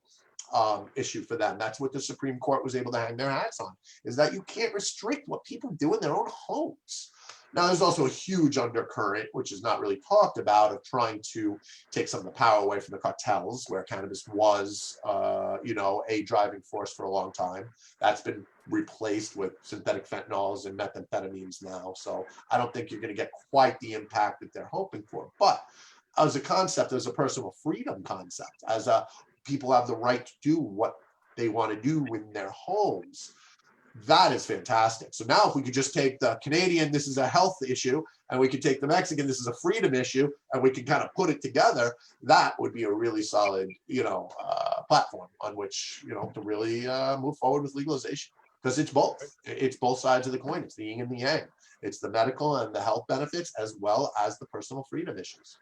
issue for them. That's what the Supreme Court was able to hang their hats on, is that you can't restrict what people do in their own homes. Now, there's also a huge undercurrent, which is not really talked about, of trying to take some of the power away from the cartels, where cannabis was, a driving force for a long time. That's been replaced with synthetic fentanyls and methamphetamines now. So I don't think you're going to get quite the impact that they're hoping for. But as a concept, as a personal freedom concept, as a people have the right to do what they want to do in their homes, that is fantastic. So now if we could just take the Canadian, this is a health issue, and we could take the Mexican, this is a freedom issue, and we can kind of put it together, that would be a really solid, platform on which, to really move forward with legalization. Because it's both. It's both sides of the coin. It's the yin and the yang. It's the medical and the health benefits as well as the personal freedom issues.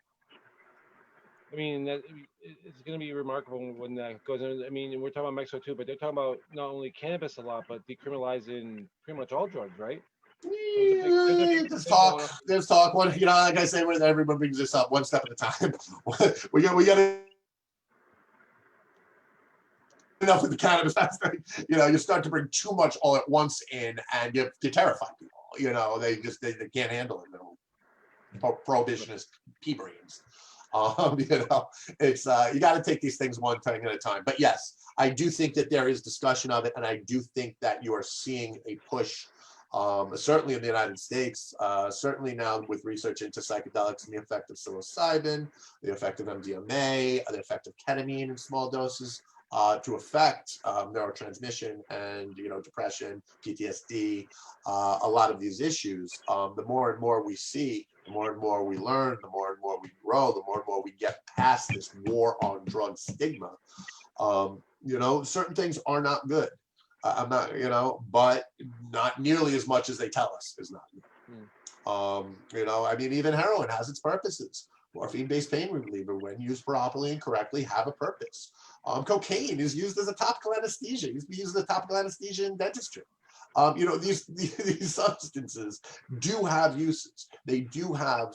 I mean, it's going to be remarkable when that goes on. I mean, we're talking about Mexico too, but they're talking about not only cannabis a lot, but decriminalizing pretty much all drugs, right? There's talk. One, like I say, when everyone brings this up, one step at a time. we got enough with the cannabis. You start to bring too much all at once in, and you terrify people. They can't handle it. Prohibitionist pea brains. It's you got to take these things one thing at a time. But yes, I do think that there is discussion of it, and I do think that you are seeing a push, certainly in the United States, certainly now with research into psychedelics and the effect of psilocybin, the effect of MDMA, the effect of ketamine in small doses, to affect neurotransmission and depression, PTSD, a lot of these issues. The more and more we see, the more and more we learn, the more and more we grow, the more and more we get past this war on drug stigma. Certain things are not good. I'm not, but not nearly as much as they tell us is not good. Even heroin has its purposes. Morphine-based pain reliever, when used properly and correctly, have a purpose. Cocaine is used as a topical anesthesia. It used to be used as a topical anesthesia in dentistry. These substances do have uses. They do have,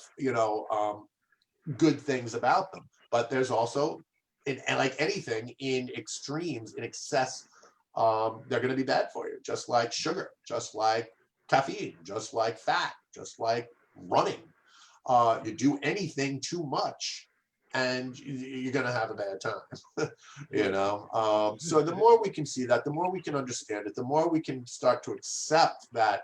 good things about them. But there's also, and like anything, in extremes, in excess, they're going to be bad for you. Just like sugar, just like caffeine, just like fat, just like running. You do anything too much, and you're going to have a bad time. So the more we can see that, the more we can understand it, the more we can start to accept that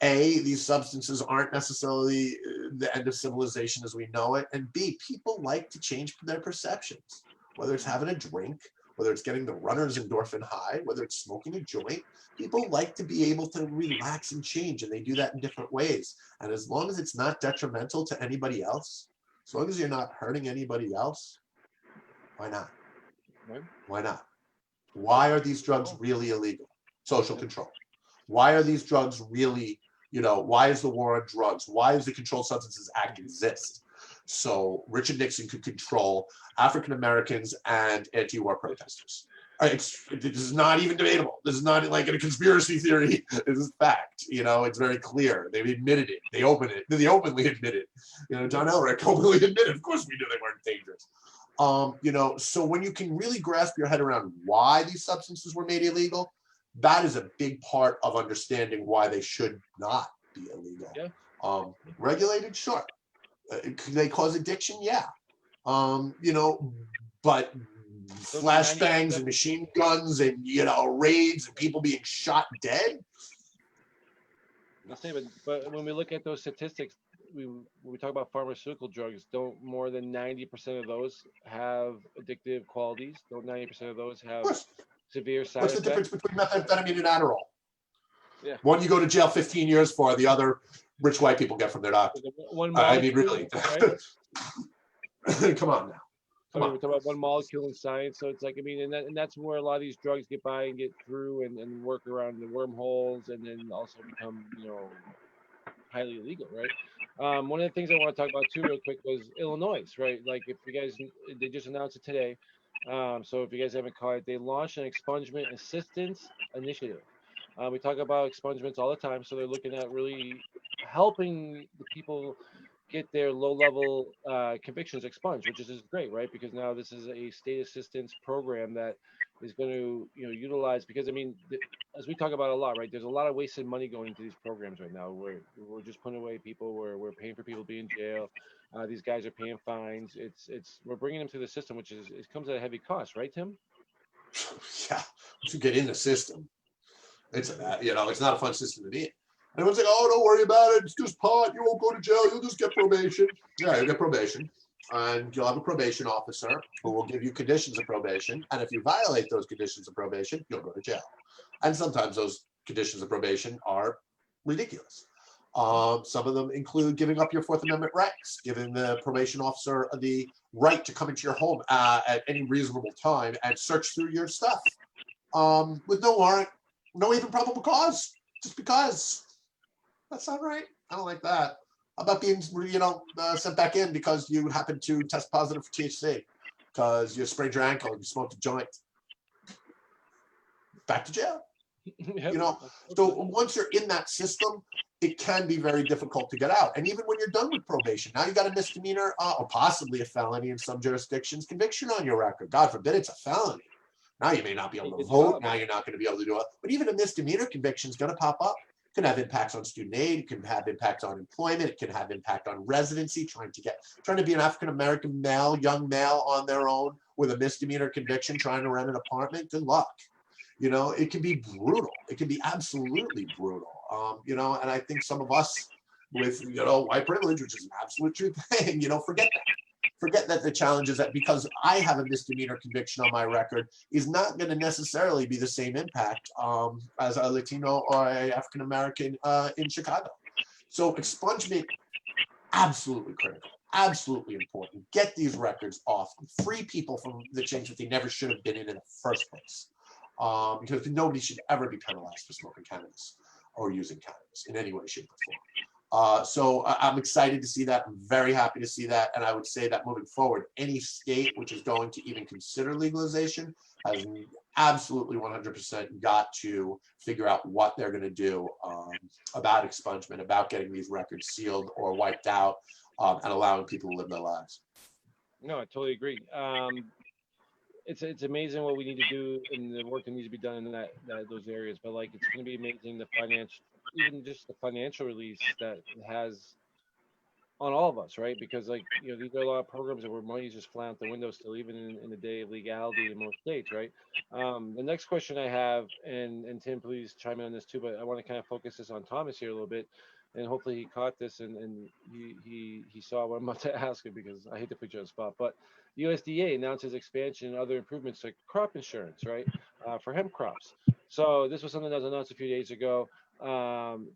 these substances aren't necessarily the end of civilization as we know it, and B, people like to change their perceptions, whether it's having a drink, whether it's getting the runner's endorphin high, whether it's smoking a joint. People like to be able to relax and change, and they do that in different ways. And as long as it's not detrimental to anybody else, as long as you're not hurting anybody else, why not? Why not? Why are these drugs really illegal? Social control. Why are these drugs really, why is the war on drugs? Why does the Controlled Substances Act exist? So Richard Nixon could control African Americans and anti-war protesters. This is not even debatable. This is not like a conspiracy theory. This is fact. It's very clear. They've admitted it. They openly admitted. John Elrick openly admitted. Of course we knew they weren't dangerous. So when you can really grasp your head around why these substances were made illegal, that is a big part of understanding why they should not be illegal. Yeah. Regulated, sure. Could they cause addiction? Yeah. But flashbangs and machine guns and raids and people being shot dead. But when we look at those statistics, when we talk about pharmaceutical drugs, don't more than 90% of those have addictive qualities? Don't 90% of those have severe side effects? What's the difference between methamphetamine and Adderall? Yeah. One you go to jail 15 years for, the other rich white people get from their doctor. Really. Right? Come on now. We're talking about one molecule in science, so it's like, and that's where a lot of these drugs get by and get through and work around the wormholes, and then also become, highly illegal, right? One of the things I want to talk about too, real quick, was Illinois, right? Like, if you guys, they just announced it today. So if you guys haven't caught it, they launched an expungement assistance initiative. We talk about expungements all the time, so they're looking at really helping the people get their low-level convictions expunged, which is great, right? Because now this is a state assistance program that is going to, utilize, because I mean, as we talk about a lot, right? There's a lot of wasted money going into these programs right now. We're just putting away people. We're paying for people to be in jail. These guys are paying fines. We're bringing them through the system, which it comes at a heavy cost, right, Tim? Yeah, once you get in the system, it's it's not a fun system to be in. Everyone's like, oh, don't worry about it. It's just pot. You won't go to jail. You'll just get probation. Yeah, you'll get probation. And you'll have a probation officer who will give you conditions of probation. And if you violate those conditions of probation, you'll go to jail. And sometimes those conditions of probation are ridiculous. Some of them include giving up your Fourth Amendment rights, giving the probation officer the right to come into your home at any reasonable time and search through your stuff with no warrant, no even probable cause, just because. That's not right. I don't like that. How about being, sent back in because you happen to test positive for THC, because you sprained your ankle and you smoked a joint? Back to jail. So once you're in that system, it can be very difficult to get out. And even when you're done with probation, now you got a misdemeanor or possibly a felony in some jurisdictions conviction on your record. God forbid it's a felony. Now you may not be able to vote. Now you're not going to be able to do it. But even a misdemeanor conviction is going to pop up. It can have impacts on student aid. It can have impacts on employment. It can have impact on residency. Trying to be an African-American male, young male on their own with a misdemeanor conviction, trying to rent an apartment. Good luck. It can be brutal. It can be absolutely brutal. And I think some of us with, white privilege, which is an absolute true thing, forget that. Forget that the challenge is that because I have a misdemeanor conviction on my record is not going to necessarily be the same impact as a Latino or a African American in Chicago. So expungement, absolutely critical, absolutely important. Get these records off. Free people from the chains that they never should have been in the first place. Because nobody should ever be penalized for smoking cannabis or using cannabis in any way, shape, or form. So I'm excited to see that. I'm very happy to see that. And I would say that moving forward, any state which is going to even consider legalization has absolutely 100% got to figure out what they're going to do about expungement, about getting these records sealed or wiped out, and allowing people to live their lives. No, I totally agree. It's amazing what we need to do and the work that needs to be done in those areas. But like, it's going to be amazing even just the financial release that it has on all of us, right? Because these are a lot of programs where money's just flying out the window still, even in the day of legality in most states, right? The next question I have, and Tim, please chime in on this too, but I want to kind of focus this on Thomas here a little bit, and hopefully he caught this and he saw what I'm about to ask him, because I hate to put you on the spot, but USDA announces expansion and other improvements to crop insurance, right, for hemp crops. So this was something that was announced a few days ago.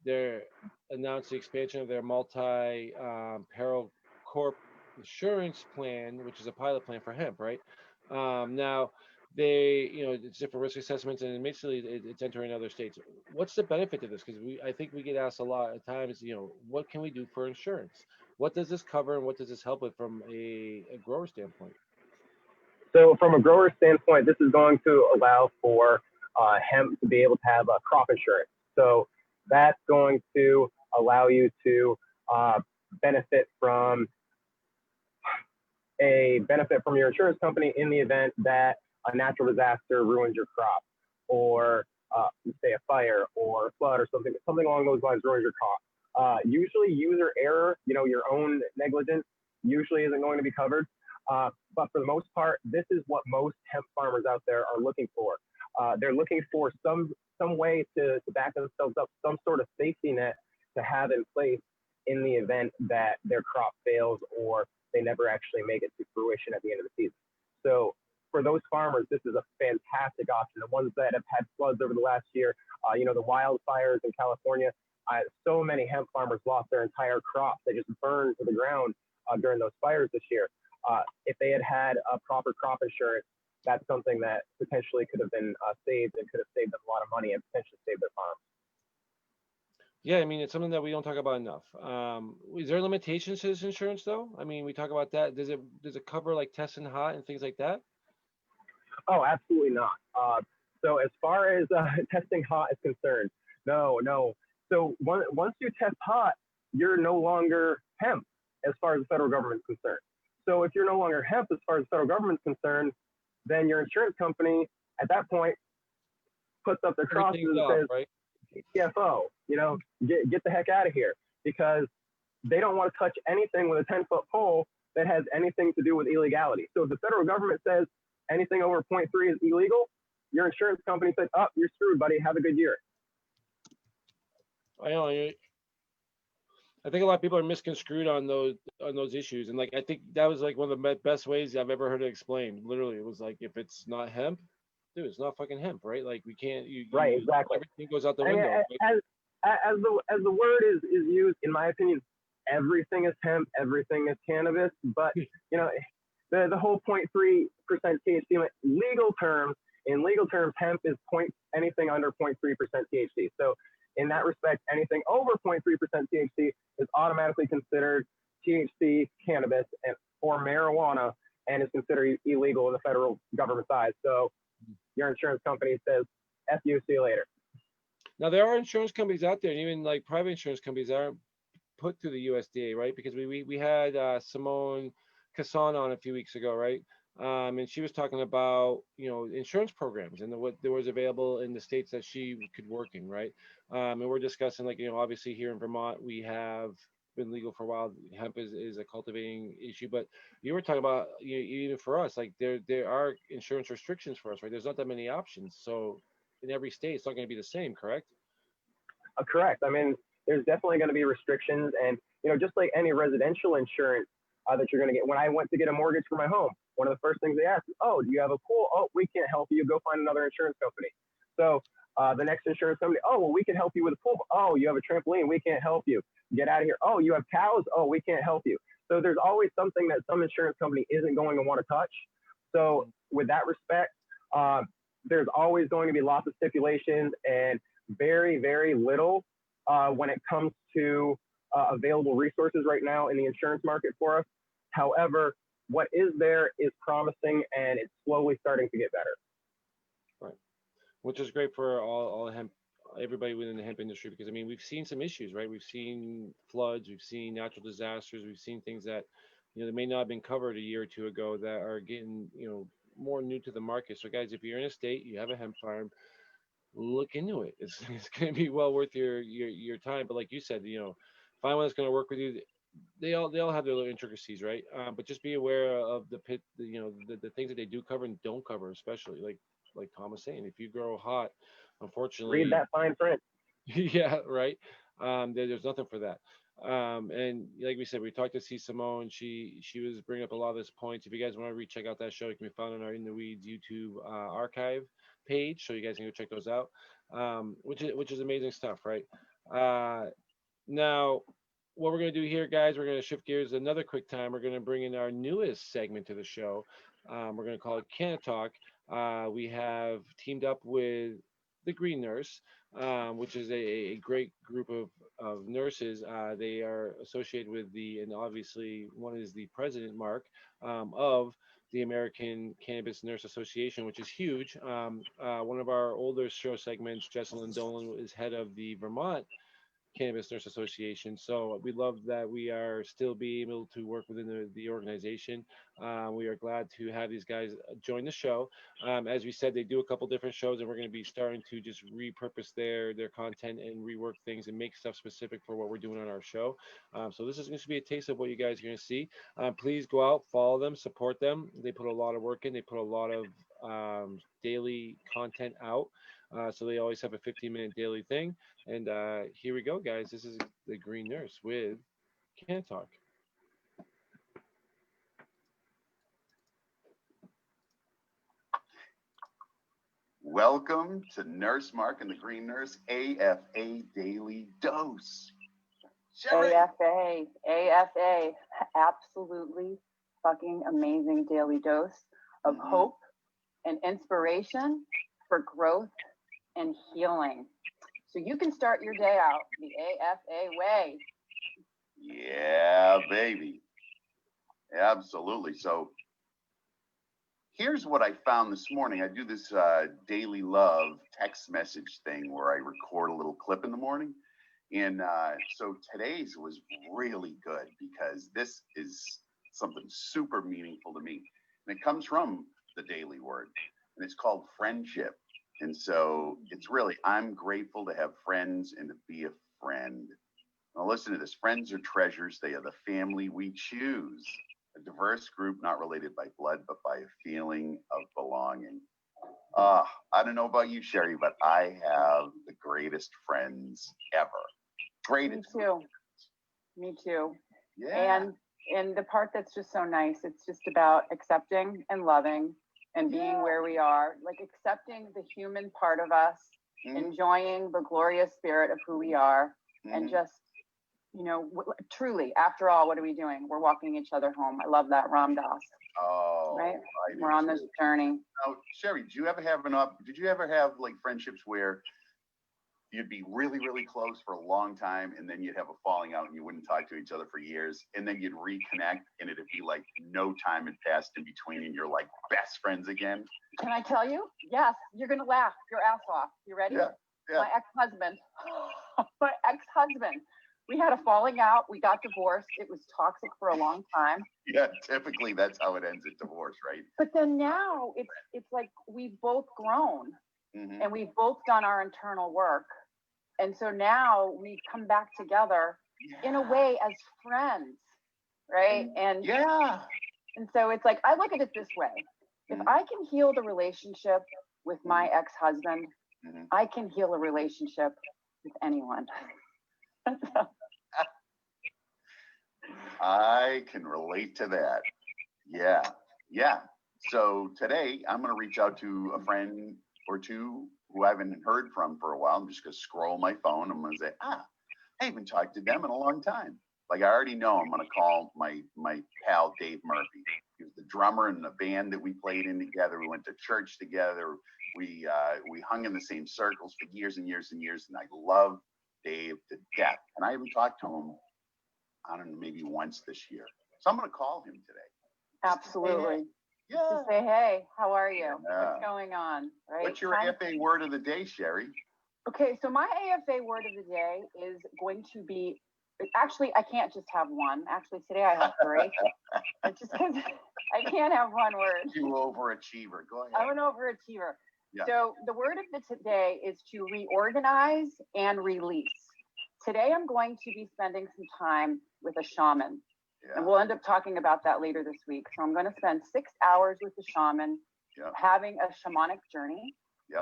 They're announced the expansion of their multi-peril corp insurance plan, which is a pilot plan for hemp, right? Now, it's different risk assessments, and basically it's entering other states. What's the benefit to this? Because I think we get asked a lot of times, what can we do for insurance? What does this cover, and what does this help with from a grower standpoint? So from a grower standpoint, this is going to allow for hemp to be able to have a crop insurance. So that's going to allow you to benefit from your insurance company in the event that a natural disaster ruins your crop, or say a fire or a flood or something along those lines ruins your crop. Usually user error, your own negligence usually isn't going to be covered. But for the most part, this is what most hemp farmers out there are looking for. They're looking for some way to back themselves up, some sort of safety net to have in place in the event that their crop fails or they never actually make it to fruition at the end of the season. So for those farmers, this is a fantastic option. The ones that have had floods over the last year, the wildfires in California, so many hemp farmers lost their entire crop. They just burned to the ground during those fires this year. If they had a proper crop insurance, that's something that potentially could have been saved and could have saved them a lot of money and potentially saved their farms. Yeah, I mean, it's something that we don't talk about enough. Is there limitations to this insurance, though? I mean, we talk about that. Does it cover like testing hot and things like that? Oh, absolutely not. So as far as testing hot is concerned, no. So once you test hot, you're no longer hemp as far as the federal government's concerned. So if you're no longer hemp as far as the federal government's concerned, then your insurance company at that point, puts up their crosses and says, right? TFO, get the heck out of here, because they don't want to touch anything with a 10-foot pole that has anything to do with illegality. So if the federal government says anything over 0.3 is illegal, your insurance company says, oh, you're screwed, buddy. Have a good year. I know. I think a lot of people are misconstrued on those issues, and like I think that was like one of the best ways I've ever heard it explained. Literally, it was like, if it's not hemp, dude, it's not fucking hemp, right? Like we can't. Right, exactly. Everything goes out the window. Right? As the word is used, in my opinion, everything is hemp, everything is cannabis. But the whole 0.3% THC in legal terms, hemp is anything under 0.3% THC. So in that respect, anything over 0.3% THC is automatically considered THC cannabis or marijuana, and is considered illegal in the federal government side. So your insurance company says, F you, see you later. Now, there are insurance companies out there, and even like private insurance companies that aren't put through the USDA, right? Because we had Simone Kassan on a few weeks ago, right? And she was talking about, insurance programs and what there was available in the states that she could work in, right? And we're discussing, like, obviously here in Vermont, we have been legal for a while. Hemp is a cultivating issue, but you were talking about, even for us, like there are insurance restrictions for us, right? There's not that many options. So in every state, it's not going to be the same, correct? Correct. I mean, there's definitely going to be restrictions, and just like any residential insurance that you're going to get. When I went to get a mortgage for my home, one of the first things they asked, oh, do you have a pool? Oh, we can't help you. Go find another insurance company. So the next insurance company, oh, well, we can help you with a pool. Oh, you have a trampoline. We can't help you. Get out of here. Oh, you have cows. Oh, we can't help you. So there's always something that some insurance company isn't going to want to touch. So with that respect, there's always going to be lots of stipulations and very, very little when it comes to available resources right now in the insurance market for us. However, what is there is promising, and it's slowly starting to get better. Right, which is great for all hemp, everybody within the hemp industry, because I mean, we've seen some issues, right? We've seen floods, we've seen natural disasters, we've seen things that that may not have been covered a year or two ago that are getting more new to the market. So guys, if you're in a state, you have a hemp farm, look into it. It's going to be well worth your time. But like you said, find one that's going to work with you. They all have their little intricacies, right? But just be aware of the things that they do cover and don't cover, especially like Tom was saying. If you grow hot, unfortunately, read that fine print. Yeah, right. There's nothing for that. And like we said, we talked to C. Simone. She was bringing up a lot of those points. If you guys want to check out that show, it can be found on our In the Weeds YouTube archive page, so you guys can go check those out. Which is amazing stuff, right? Now, what we're going to do here, guys, we're going to shift gears another quick time. We're going to bring in our newest segment to the show. We're going to call it Canna Talk. We have teamed up with the Green Nurse, which is a great group of nurses. They are associated with and obviously one is the president, Mark, of the American Cannabis Nurse Association, which is huge. One of our older show segments, Jesselyn Dolan, is head of the Vermont Cannabis Nurse Association. So we love that we are still being able to work within the organization. We are glad to have these guys join the show. As we said, they do a couple different shows, and we're going to be starting to just repurpose their content and rework things and make stuff specific for what we're doing on our show. So this is going to be a taste of what you guys are going to see. Please go out, follow them, support them. They put a lot of work in. They put a lot of daily content out. So they always have a 15-minute daily thing. And here we go, guys. This is the Green Nurse with Canna Talk. Welcome to Nurse Mark and the Green Nurse AFA Daily Dose. Sherry. AFA, absolutely fucking amazing daily dose of hope and inspiration for growth and healing. So you can start your day out the AFA way. Yeah, baby. Absolutely. So here's what I found this morning. I do this daily love text message thing where I record a little clip in the morning. And so today's was really good because this is something super meaningful to me. And it comes from the Daily Word. and it's called friendship. And so it's really, I'm grateful to have friends and to be a friend. Now listen to this. Friends are treasures. They are the family we choose. A diverse group, not related by blood, but by a feeling of belonging. I don't know about you, Sherry, but I have the greatest friends ever. Greatest. Me too. Me too. Yeah. And the part that's just so nice, it's just about accepting and loving and being where we are, like accepting the human part of us, enjoying the glorious spirit of who we are, and just, you know, truly, after all, what are we doing? We're walking each other home. I love that, Ram Dass. Oh, right? We're on this journey. Now, Sherry, did you ever have like friendships where you'd be really, really close for a long time, and then you'd have a falling out and you wouldn't talk to each other for years, and then you'd reconnect and it'd be like no time had passed in between and you're like best friends again? Can I tell you? Yes, you're gonna laugh your ass off. You ready? Yeah. My ex-husband, we had a falling out. We got divorced. It was toxic for a long time. Yeah, typically that's how it ends at divorce, right? But then now it's like we've both grown and we've both done our internal work. And so now we come back together in a way as friends, right? And so it's like, I look at it this way. If I can heal the relationship with my ex-husband, I can heal a relationship with anyone. I can relate to that. Yeah. So today I'm going to reach out to a friend or two who I haven't heard from for a while. I'm just going to scroll my phone. I'm going to say, I haven't talked to them in a long time. Like I already know I'm going to call my pal Dave Murphy. He was the drummer in the band that we played in together. We went to church together. We hung in the same circles for years and years and years. And I love Dave to death. And I haven't talked to him, I don't know, maybe once this year. So I'm going to call him today. Absolutely. Just to say, hey, how are you? What's going on? Right? What's your AFA word of the day, Sherry? Okay, so my AFA word of the day is going to be, actually, I can't just have one. Actually, today I have three. It's just because I can't have one word. You overachiever. Go ahead. I'm an overachiever. Yeah. So the word of the today is to reorganize and release. Today I'm going to be spending some time with a shaman. And we'll end up talking about that later this week. So I'm going to spend 6 hours with the shaman, having a shamanic journey.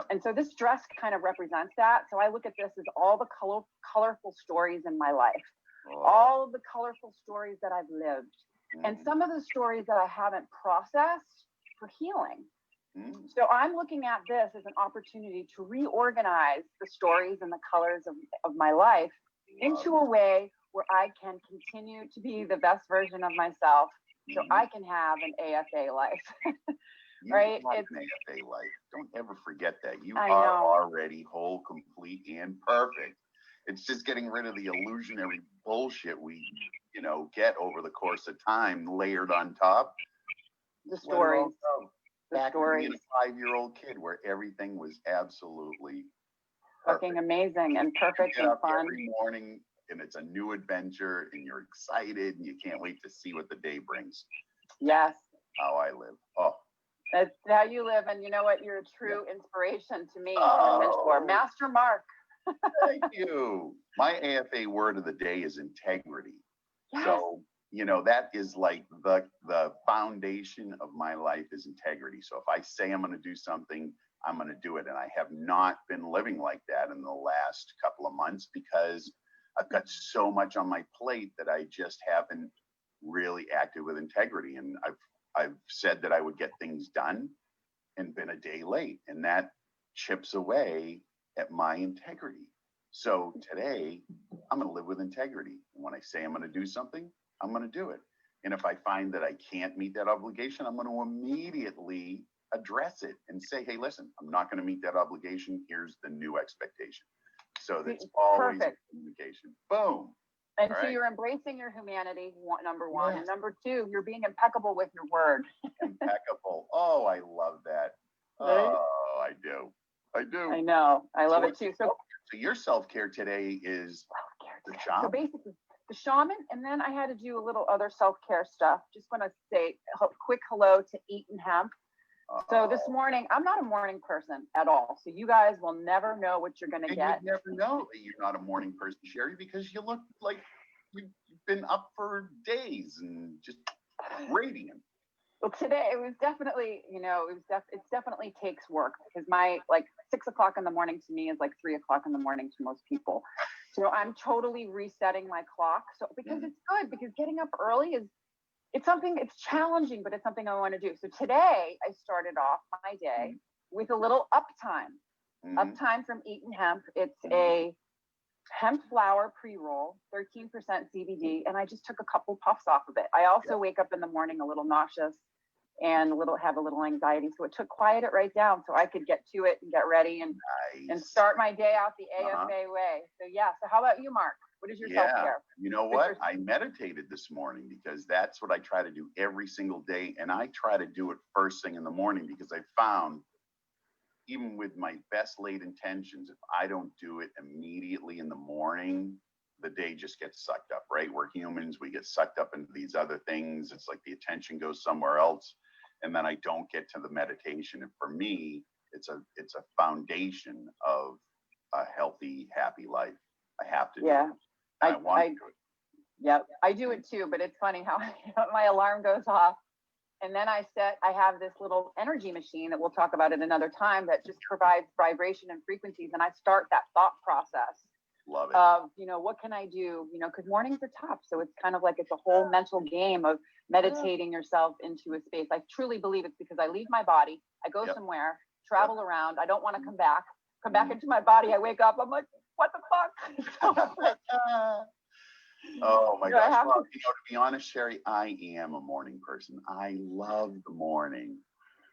And so this dress kind of represents that. So I look at this as all the colorful stories in my life, all of the colorful stories that I've lived, and some of the stories that I haven't processed for healing. So I'm looking at this as an opportunity to reorganize the stories and the colors of my life into a way where I can continue to be the best version of myself, so I can have an AFA life. Right? It's an AFA life. Don't ever forget that. You are already whole, complete, and perfect. It's just getting rid of the illusionary bullshit we, get over the course of time layered on top. The stories. Back to being a 5-year-old kid where everything was absolutely fucking amazing and perfect and fun. Every morning, and it's a new adventure, and you're excited, and you can't wait to see what the day brings. Yes. How I live. Oh. That's how you live, and you know what? You're a true inspiration to me and a mentor. Master Mark. Thank you. My AFA word of the day is integrity. Yes. So, that is like the foundation of my life is integrity. So if I say I'm going to do something, I'm going to do it. And I have not been living like that in the last couple of months because I've got so much on my plate that I just haven't really acted with integrity. And I've said that I would get things done and been a day late, and that chips away at my integrity. So today I'm going to live with integrity. And when I say I'm going to do something, I'm going to do it. And if I find that I can't meet that obligation, I'm going to immediately address it and say, hey, listen, I'm not going to meet that obligation. Here's the new expectation. So that's always communication. Boom. And so you're embracing your humanity, number one. And number two, you're being impeccable with your word. Impeccable. Oh, I love that. Right? Oh, I do. I know. I love it too. So your self-care today is the shaman. So basically, the shaman, and then I had to do a little other self-care stuff. Just want to say a quick hello to Eat and Hemp. So this morning, I'm not a morning person at all. So you guys will never know what you're going to get. You never know that you're not a morning person, Sherry, because you look like you've been up for days and just radiant. Well, today it was definitely, it definitely takes work because my 6 o'clock in the morning to me is like 3 o'clock in the morning to most people. So I'm totally resetting my clock. So because it's good, because getting up early it's challenging, but it's something I want to do. So today I started off my day with a little uptime. Uptime from Eaton Hemp. It's a hemp flower pre-roll, 13% CBD, and I just took a couple puffs off of it. I also wake up in the morning a little nauseous and have a little anxiety. So it took quiet it right down so I could get to it and get ready and start my day out the AFA way. So so how about you, Mark? What is your self-care? You know what? I meditated this morning because that's what I try to do every single day. And I try to do it first thing in the morning because I found, even with my best laid intentions, if I don't do it immediately in the morning, the day just gets sucked up, right? We're humans. We get sucked up into these other things. It's like the attention goes somewhere else. And then I don't get to the meditation. And for me, it's a foundation of a healthy, happy life. I have to do it. I want to do it. Yep, I do it too, but it's funny how my alarm goes off. And then I have this little energy machine that we'll talk about at another time that just provides vibration and frequencies. And I start that thought process. Love it. Of, what can I do? Because mornings are tough. So it's kind of like it's a whole mental game of meditating yourself into a space. I truly believe it's because I leave my body, I go somewhere, travel around. I don't want to come back into my body. I wake up, I'm like, what the fuck? Oh my gosh. Well, to be honest, Sherry, I am a morning person. I love the morning.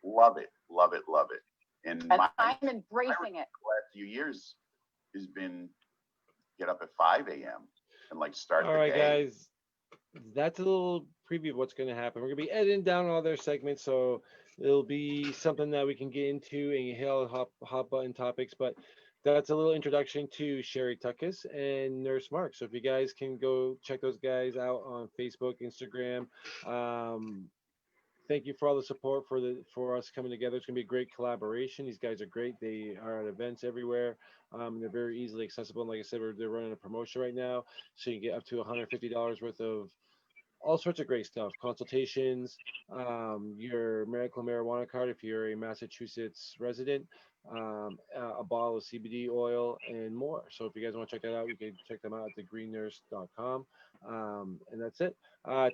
Love it, love it, love it. And I'm embracing it. The last few years has been get up at 5 a.m. and start the day. All right, guys. That's a little preview of what's going to happen. We're going to be editing down all their segments, so it'll be something that we can get into and hit hot button topics. But that's a little introduction to Sherry Tuckus and Nurse Mark. So if you guys can go check those guys out on Facebook, Instagram. Thank you for all the support for us coming together. It's gonna be a great collaboration. These guys are great. They are at events everywhere. They're very easily accessible. And like I said, they're running a promotion right now, so you can get up to $150 worth of all sorts of great stuff. Consultations, your medical marijuana card if you're a Massachusetts resident, a bottle of CBD oil, and more. So if you guys want to check that out, you can check them out at thegreennurse.com. And that's it.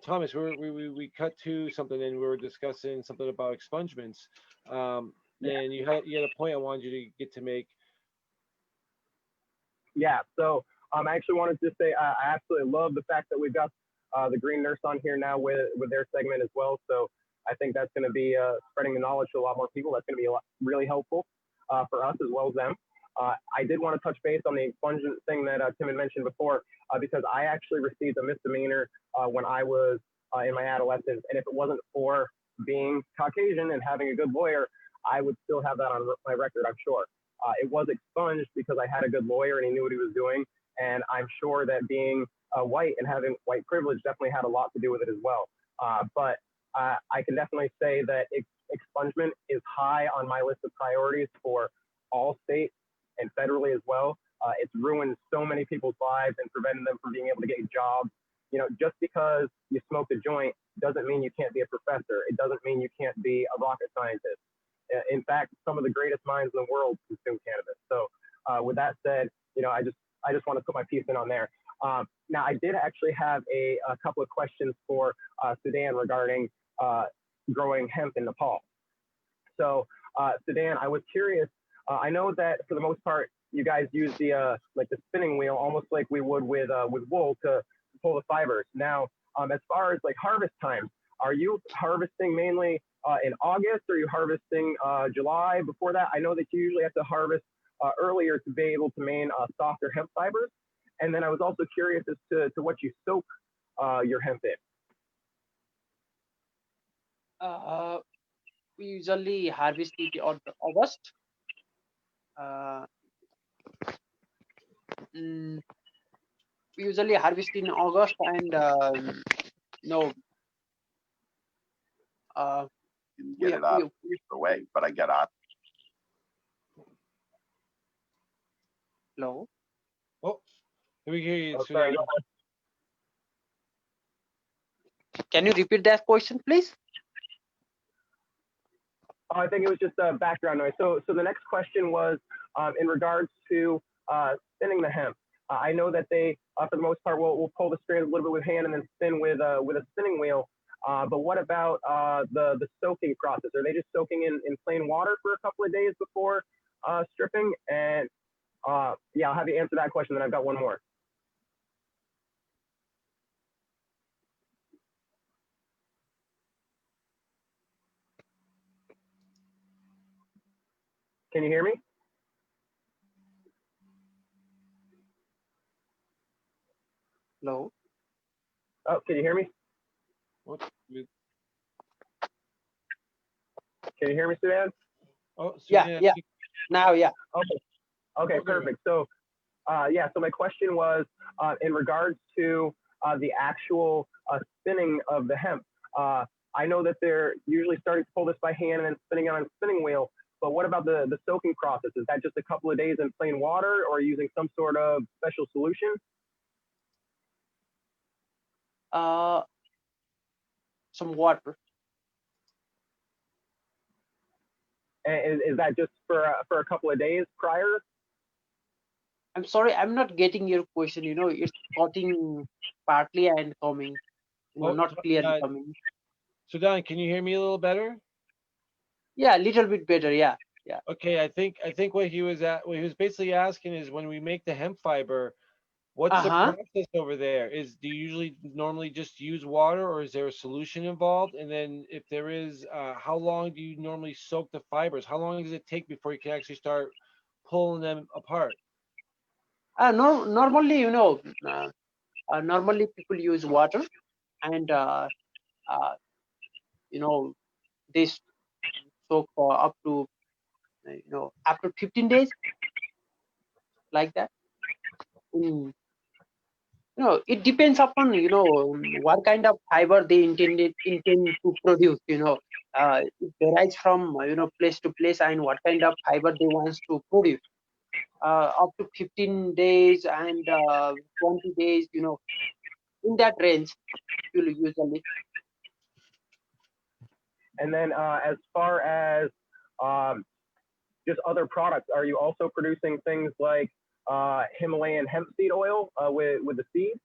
Thomas, we cut to something and we were discussing something about expungements. And you had a point I wanted you to get to make. Yeah, so I actually wanted to say I absolutely love the fact that we've got the Green Nurse on here now with their segment as well. So I think that's going to be spreading the knowledge to a lot more people. That's going to be really helpful for us as well as them. I did want to touch base on the expungement thing that Tim had mentioned before, because I actually received a misdemeanor when I was in my adolescence. And if it wasn't for being Caucasian and having a good lawyer, I would still have that on my record, I'm sure. It was expunged because I had a good lawyer and he knew what he was doing. And I'm sure that being white and having white privilege definitely had a lot to do with it as well. But I can definitely say that expungement is high on my list of priorities for all states and federally as well. It's ruined so many people's lives and prevented them from being able to get jobs. You know, just because you smoked a joint doesn't mean you can't be a professor. It doesn't mean you can't be a rocket scientist. In fact, some of the greatest minds in the world consume cannabis. So with that said, you know, I just want to put my piece in on there. Now, I did actually have a couple of questions for Sudan regarding growing hemp in Nepal. So Sudan, I was curious. I know that for the most part, you guys use the like the spinning wheel, almost like we would with wool to pull the fibers. Now, as far as like harvest times, are you harvesting mainly in August, or are you harvesting July before that? I know that you usually have to harvest earlier to be able to main softer hemp fibers. And then I was also curious as to what you soak your hemp in. We usually harvest it in August. We usually harvest in August, and and get it out of the way. But I got out. Hello. Oh, we hear you. Oh, sorry, go ahead. Can you repeat that question, please? I think it was just background noise. So the next question was in regards to spinning the hemp. I know that they, for the most part, will pull the strands a little bit with hand and then spin with a spinning wheel. But what about the soaking process? Are they just soaking in plain water for a couple of days before stripping? And yeah, I'll have you answer that question. Then I've got one more. Can you hear me? Hello. Oh, can you hear me? What? Can you hear me, Sudan? Oh, so Yeah. Now, yeah. Okay, perfect. So, yeah, so my question was in regards to the actual spinning of the hemp. I know that they're usually starting to pull this by hand and then spinning it on a spinning wheel, but what about the soaking process? Is that just a couple of days in plain water or using some sort of special solution? Some water. And is that just for a couple of days prior? I'm sorry, I'm not getting your question. It's cutting partly and coming. Not clearly coming. Sudan, can you hear me a little better? Yeah, a little bit better. Yeah. Okay, I think what he was basically asking is when we make the hemp fiber, what's the process over there? Do you usually normally just use water, or is there a solution involved? And then if there is, how long do you normally soak the fibers? How long does it take before you can actually start pulling them apart? Normally, normally people use water, and they soak for up to 15 days, like that. It depends upon what kind of fiber they intend to produce. It varies from place to place and what kind of fiber they want to produce. Up to 15 days and 20 days, in that range, usually. And then as far as just other products, are you also producing things like Himalayan hemp seed oil with the seeds?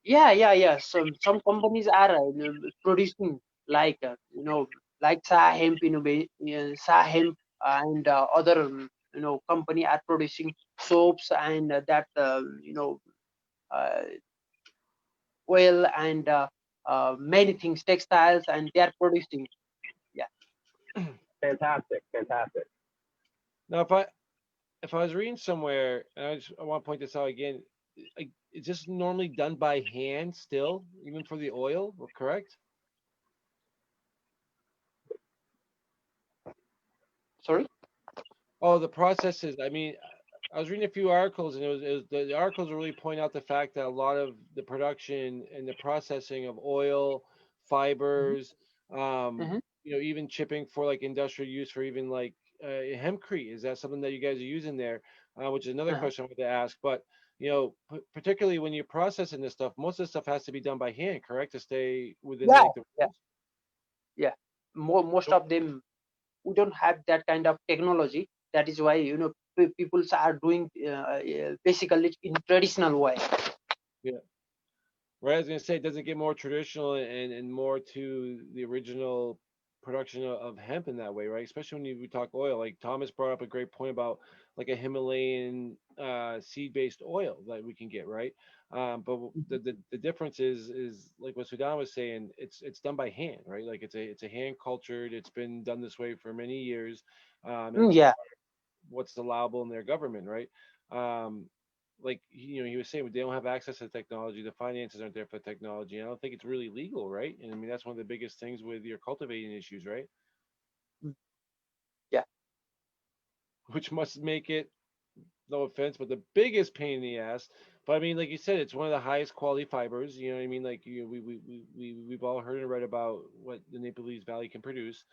Yeah. Some companies are producing like like Sa Hemp, Sa Hemp, and other company are producing soaps and that uh, oil and many things, textiles, and they are producing. Yeah. Fantastic. Now, if I was reading somewhere, and I want to point this out again, is this normally done by hand still, even for the oil? Correct? Sorry. Oh, the processes. I mean, I was reading a few articles, and the articles really point out the fact that a lot of the production and the processing of oil, fibers, even chipping for like industrial use for even like hempcrete. Is that something that you guys are using there? Which is another question I wanted to ask. But particularly when you're processing this stuff, most of the stuff has to be done by hand, correct, to stay within like the rules? Yeah. Most of them, we don't have that kind of technology. That is why people are doing basically in traditional way. Yeah. Right, I was gonna say it doesn't get more traditional and more to the original production of hemp in that way, right? Especially when we talk oil. Like Thomas brought up a great point about like a Himalayan seed-based oil that we can get, right? But the difference is like what Sudan was saying. It's done by hand, right? Like it's a hand cultured. It's been done this way for many years. And Yeah. what's allowable in their government, right? Like he was saying, they don't have access to the technology, the finances aren't there for the technology. And I don't think it's really legal, right? And I mean that's one of the biggest things with your cultivating issues, right? Yeah. Which must make it, no offense, but the biggest pain in the ass But I mean, like you said, it's one of the highest quality fibers. You know what I mean? Like we've all heard and read about what the Nepalese Valley can produce,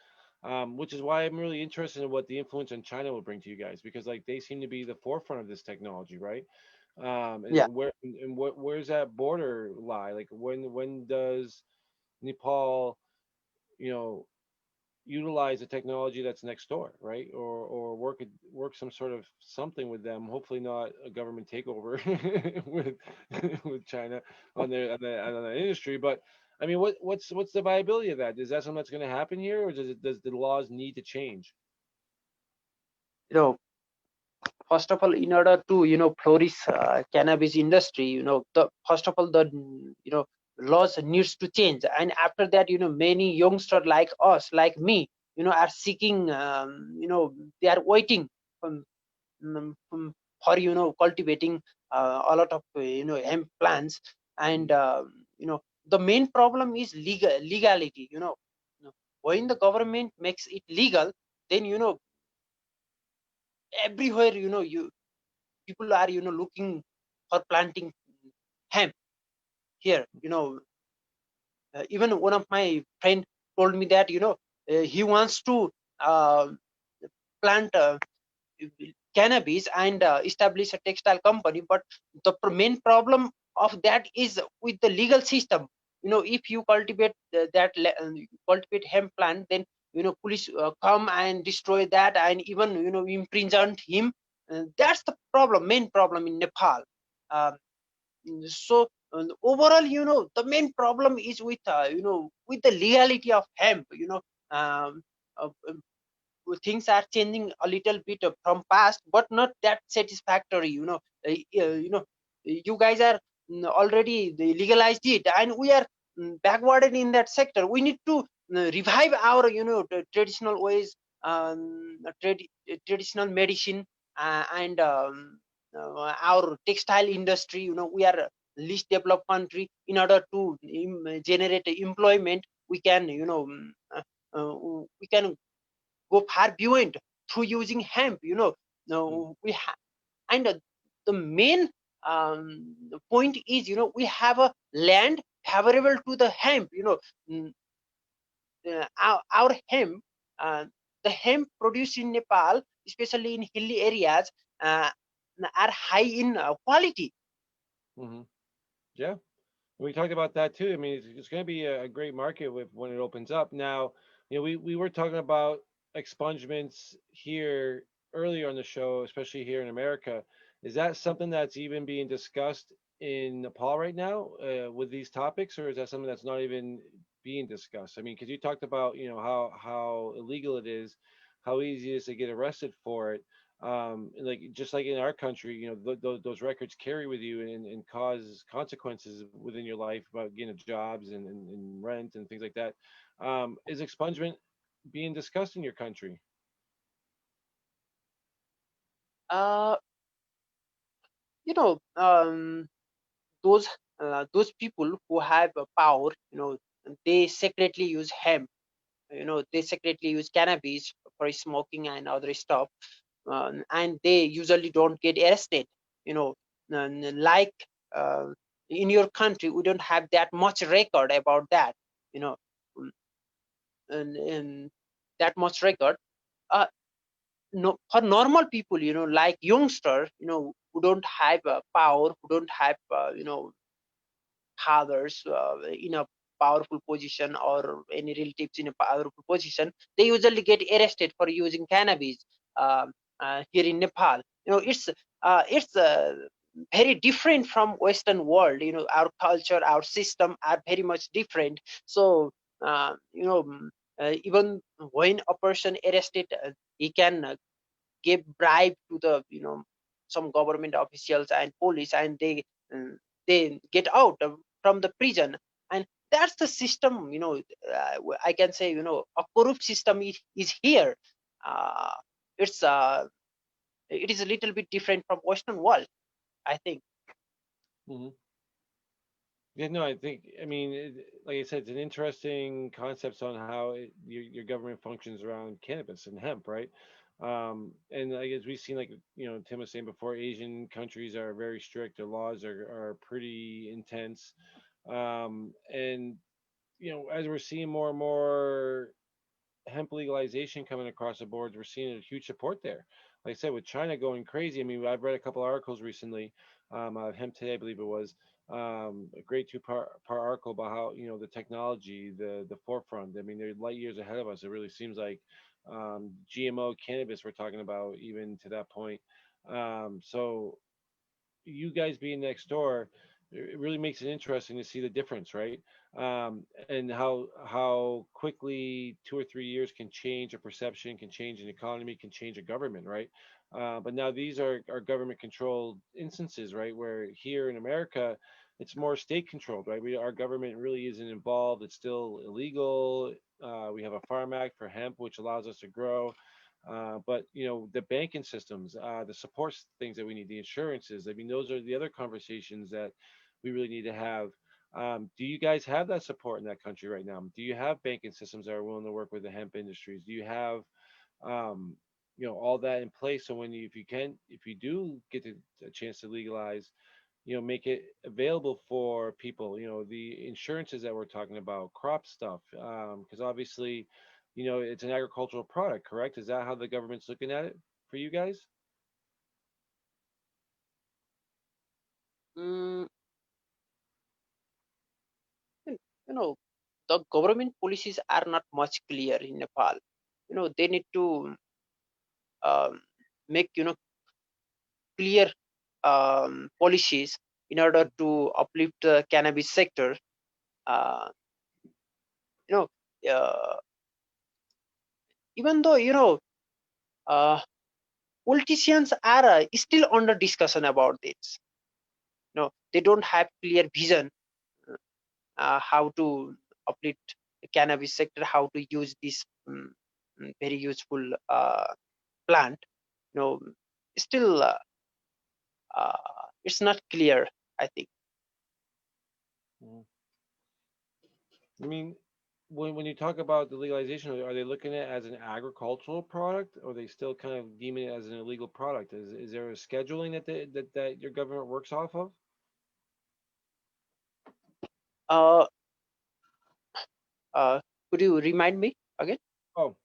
which is why I'm really interested in what the influence in China will bring to you guys, because like they seem to be the forefront of this technology, right? Yeah. Where's that border lie? Like when does Nepal, you know, utilize the technology that's next door, right? Or work some sort of something with them. Hopefully not a government takeover with with China on the industry. But I mean, what's the viability of that? Is that something that's going to happen here, or does the laws need to change? You know, first of all, in order to flourish cannabis industry, the first of all, the laws needs to change, and after that, many youngsters like us, like me, are seeking, they are waiting from, for cultivating a lot of hemp plants. And the main problem is legality. When the government makes it legal, then everywhere, people are looking for planting hemp here. Even one of my friend told me that he wants to uh, plant cannabis and establish a textile company, but the main problem of that is with the legal system. If you cultivate cultivate hemp plant, then police come and destroy that, and even imprison him. That's the problem, main problem in Nepal. Um, so overall, the main problem is with with the legality of hemp. Um, uh, things are changing a little bit from past, but not that satisfactory. You guys are already they legalized it, and we are backwarded in that sector. We need to revive our traditional ways, traditional medicine, and our textile industry. We are least developed country. In order to generate employment, we can we can go far beyond through using hemp. Mm. No, and the main point is, we have a land favorable to the hemp. Mm, our hemp, uh, the hemp produced in Nepal, especially in hilly areas, uh, are high in quality. Hmm. Yeah. We talked about that too. I mean, it's going to be a great market when it opens up. Now, we were talking about expungements here earlier on the show, especially here in America. Is that something that's even being discussed in Nepal right now with these topics, or is that something that's not even being discussed? I mean, because you talked about how illegal it is, how easy it is to get arrested for it. Like just like in our country, those records carry with you and cause consequences within your life about getting jobs and rent and things like that. Is expungement being discussed in your country? uh, you know um, those people who have power, they secretly use hemp. They secretly use cannabis for smoking and other stuff, and they usually don't get arrested. you know like uh, in your country, we don't have that much record about that. you know mm, and that much record. uh, no, for normal people, like youngster, who don't have power, who don't have fathers in a powerful position, or any relatives in a powerful position, they usually get arrested for using cannabis. Here in Nepal, it's very different from Western world. Our culture, our system are very much different. So even when a person arrested, he can give bribe to the some government officials and police, and uh, they get out from the prison. And that's the system. I can say, a corrupt system is here. uh, it's it is a little bit different from Western world, I think. Hmm. Yeah, no, I think, I mean, like I said, it's an interesting concept on how your government functions around cannabis and hemp, right? And I guess we've seen, like, Tim was saying before, Asian countries are very strict. Their laws are pretty intense. And as we're seeing more and more hemp legalization coming across the boards, we're seeing a huge support there. Like I said, with China going crazy, I mean, I've read a couple articles recently, Hemp Today, I believe it was, a great two-part article about how, the technology, the forefront. I mean, they're light years ahead of us. It really seems like, GMO cannabis we're talking about, even to that point. So you guys being next door, it really makes it interesting to see the difference, right? And how quickly 2 or 3 years can change a perception, can change an economy, can change a government, right? But now these are government controlled instances, right? Where here in America, it's more state controlled, right? Our government really isn't involved. It's still illegal. We have a Farm Act for hemp, which allows us to grow. But the banking systems, the support things that we need, the insurances. I mean, those are the other conversations that we really need to have. Do you guys have that support in that country right now? Do you have banking systems that are willing to work with the hemp industries? Do you have, all that in place? So if you do get a chance to legalize, make it available for people, the insurances that we're talking about, crop stuff, because obviously, it's an agricultural product, correct? Is that how the government's looking at it for you guys? Mm, you know, the government policies are not much clear in Nepal. They need to um, make clear policies in order to uplift the cannabis sector. Uh, you know, uh, Even though uh, politicians are still under discussion about this. They don't have clear vision how to uplift the cannabis sector, how to use this very useful plant. You know, Still it's not clear, I think. Mhm. I mean, when you talk about the legalization, are they looking at it as an agricultural product, or are they still kind of deeming it as an illegal product? Is there a scheduling that your government works off of? Uh, uh, could you remind me again? Oh,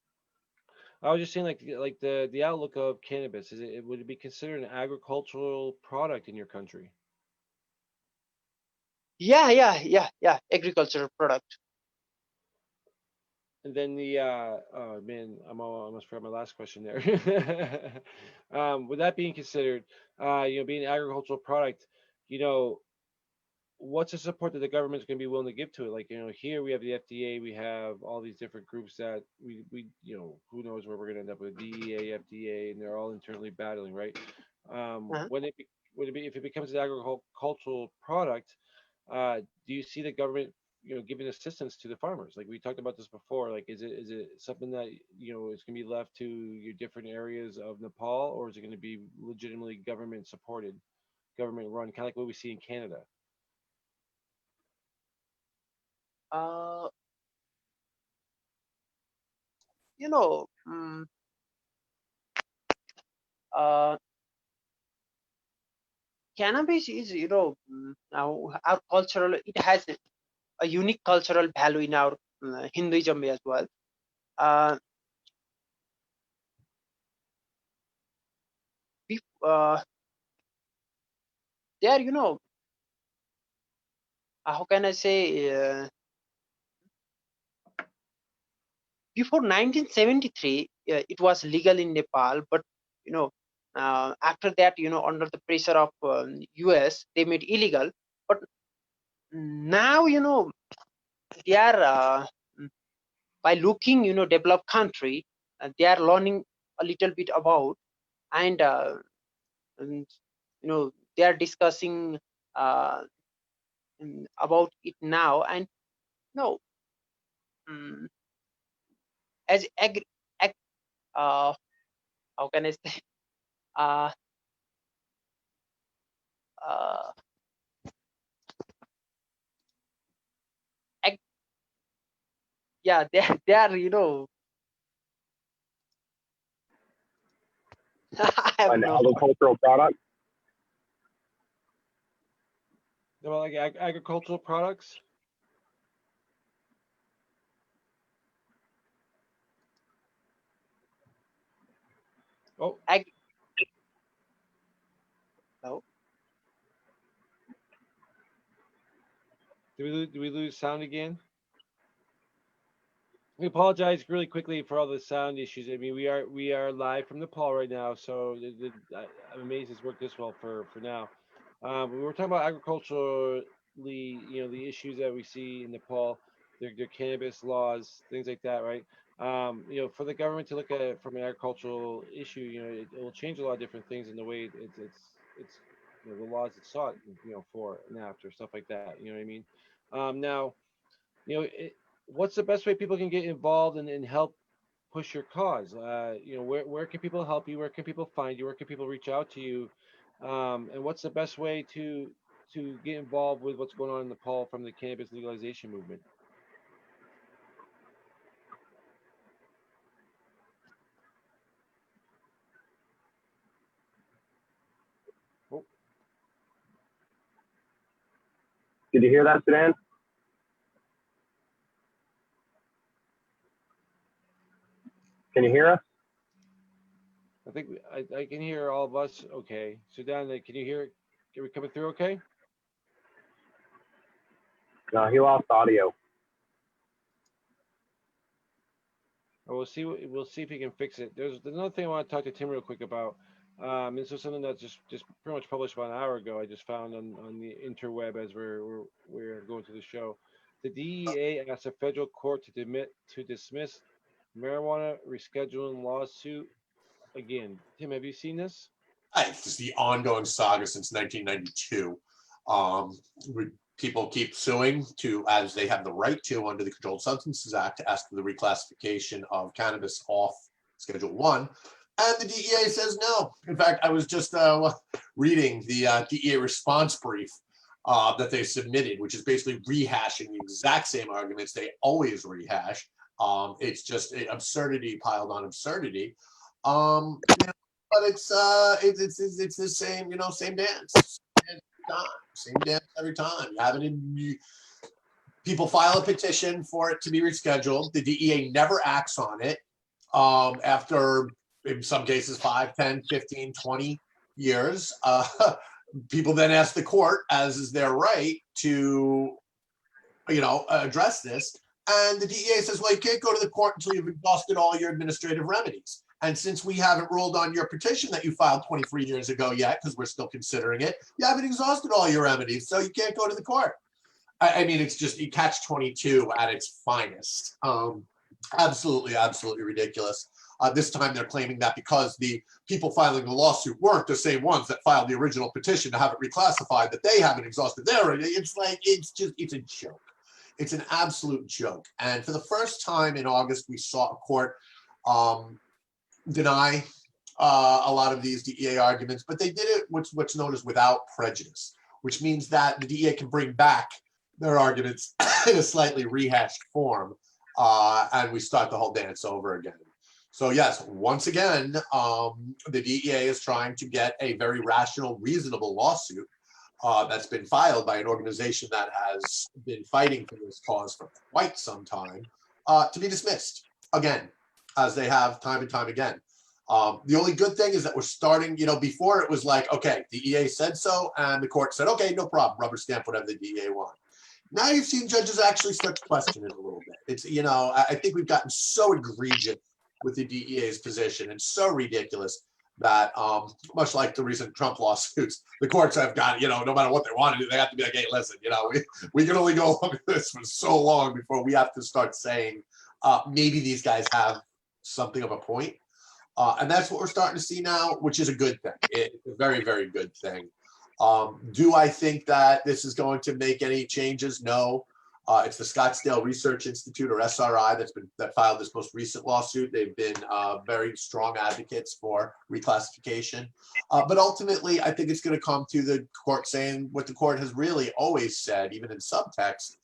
I was just saying, like the outlook of cannabis. Would it be considered an agricultural product in your country? Yeah. Agricultural product. And then oh man, I almost forgot my last question there. With that being considered, being an agricultural product, you know, what's the support that the government's going to be willing to give to it? Like, here we have the FDA, we have all these different groups that who knows where we're going to end up with DEA, FDA, and they're all internally battling, right? Uh-huh. When would it be if it becomes an agricultural product? Do you see the government, giving assistance to the farmers? Like we talked about this before. Like, is it something that is going to be left to your different areas of Nepal, or is it going to be legitimately government supported, government run, kind of like what we see in Canada? Uh, you know, mm, uh, Cannabis is now our cultural. It has a unique cultural value in our Hinduism as well. Uh, uh, there, how can I say? Before 1973, it was legal in Nepal, but you know, after that, under the pressure of US, they made illegal. But now, they are by looking, developed country, they are learning a little bit about, and they are discussing uh, about it now. And no, um, as uh, how can I say? Uh, uh, ag- yeah, they are I have An no. agricultural product? Well, like agricultural products. Oh, No. did we lose sound again? We apologize really quickly for all the sound issues. I mean, we are live from Nepal right now, so I'm amazed it's worked this well for now. We were talking about agriculturally, the issues that we see in Nepal, their cannabis laws, things like that, right? For the government to look at it from an agricultural issue, it will change a lot of different things in the way it's the laws it's sought, for and after stuff like that. You know what I mean? Now, you know, it, what's the best way people can get involved and help push your cause? Where can people help you? Where can people find you? Where can people reach out to you? And what's the best way to get involved with what's going on in Nepal from the cannabis legalization movement? Oh, Did you hear that, Sudan? Can you hear us? I think I can hear all of us. Okay, Sudan, can you hear it? Are we coming through? Okay. No, he lost audio. We'll see if he can fix it. There's another thing I want to talk to Tim real quick about. This was something that's just pretty much published about an hour ago. I just found on the interweb as we're going through the show. The DEA asked a federal court to dismiss marijuana rescheduling lawsuit again. Tim, have you seen this? It's the ongoing saga since 1992. People keep suing as they have the right to under the Controlled Substances Act, to ask for the reclassification of cannabis off Schedule 1. And the DEA says no. In fact, I was just reading the DEA response brief that they submitted, which is basically rehashing the exact same arguments they always rehash. It's just absurdity piled on absurdity. But it's the same, same dance. Same dance every time. You have it in. People file a petition for it to be rescheduled. The DEA never acts on it. After, in some cases, 5, 10, 15, 20 years, people then ask the court, as is their right, to, address this. And the DEA says, well, you can't go to the court until you've exhausted all your administrative remedies. And since we haven't ruled on your petition that you filed 23 years ago yet, because we're still considering it, you haven't exhausted all your remedies, so you can't go to the court. I mean, it's just catch-22 at its finest. Absolutely, absolutely ridiculous. This time they're claiming that because the people filing the lawsuit weren't the same ones that filed the original petition to have it reclassified, that they haven't exhausted their remedies. It's a joke. It's an absolute joke. And for the first time in August, we saw a court deny a lot of these DEA arguments, but they did it what's known as without prejudice, which means that the DEA can bring back their arguments in a slightly rehashed form, and we start the whole dance over again. So yes, once again, the DEA is trying to get a very rational, reasonable lawsuit that's been filed by an organization that has been fighting for this cause for quite some time to be dismissed again, as they have time and time again. The only good thing is that we're starting, before it was like, okay, the DEA said so, and the court said, okay, no problem, rubber stamp whatever the DEA wants. Now you've seen judges actually start to question it a little bit. It's, I think we've gotten so egregious with the DEA's position and so ridiculous that, much like the recent Trump lawsuits, the courts have got, no matter what they want to do, they have to be like, hey, listen, we can only go along with this for so long before we have to start saying, maybe these guys have something of a point. And that's what we're starting to see now, which is a good thing. It's a very, very good thing. Do I think that this is going to make any changes? No. It's the Scottsdale Research Institute, or SRI, that filed this most recent lawsuit. They've been very strong advocates for reclassification. But ultimately, I think it's going to come to the court saying what the court has really always said, even in subtext.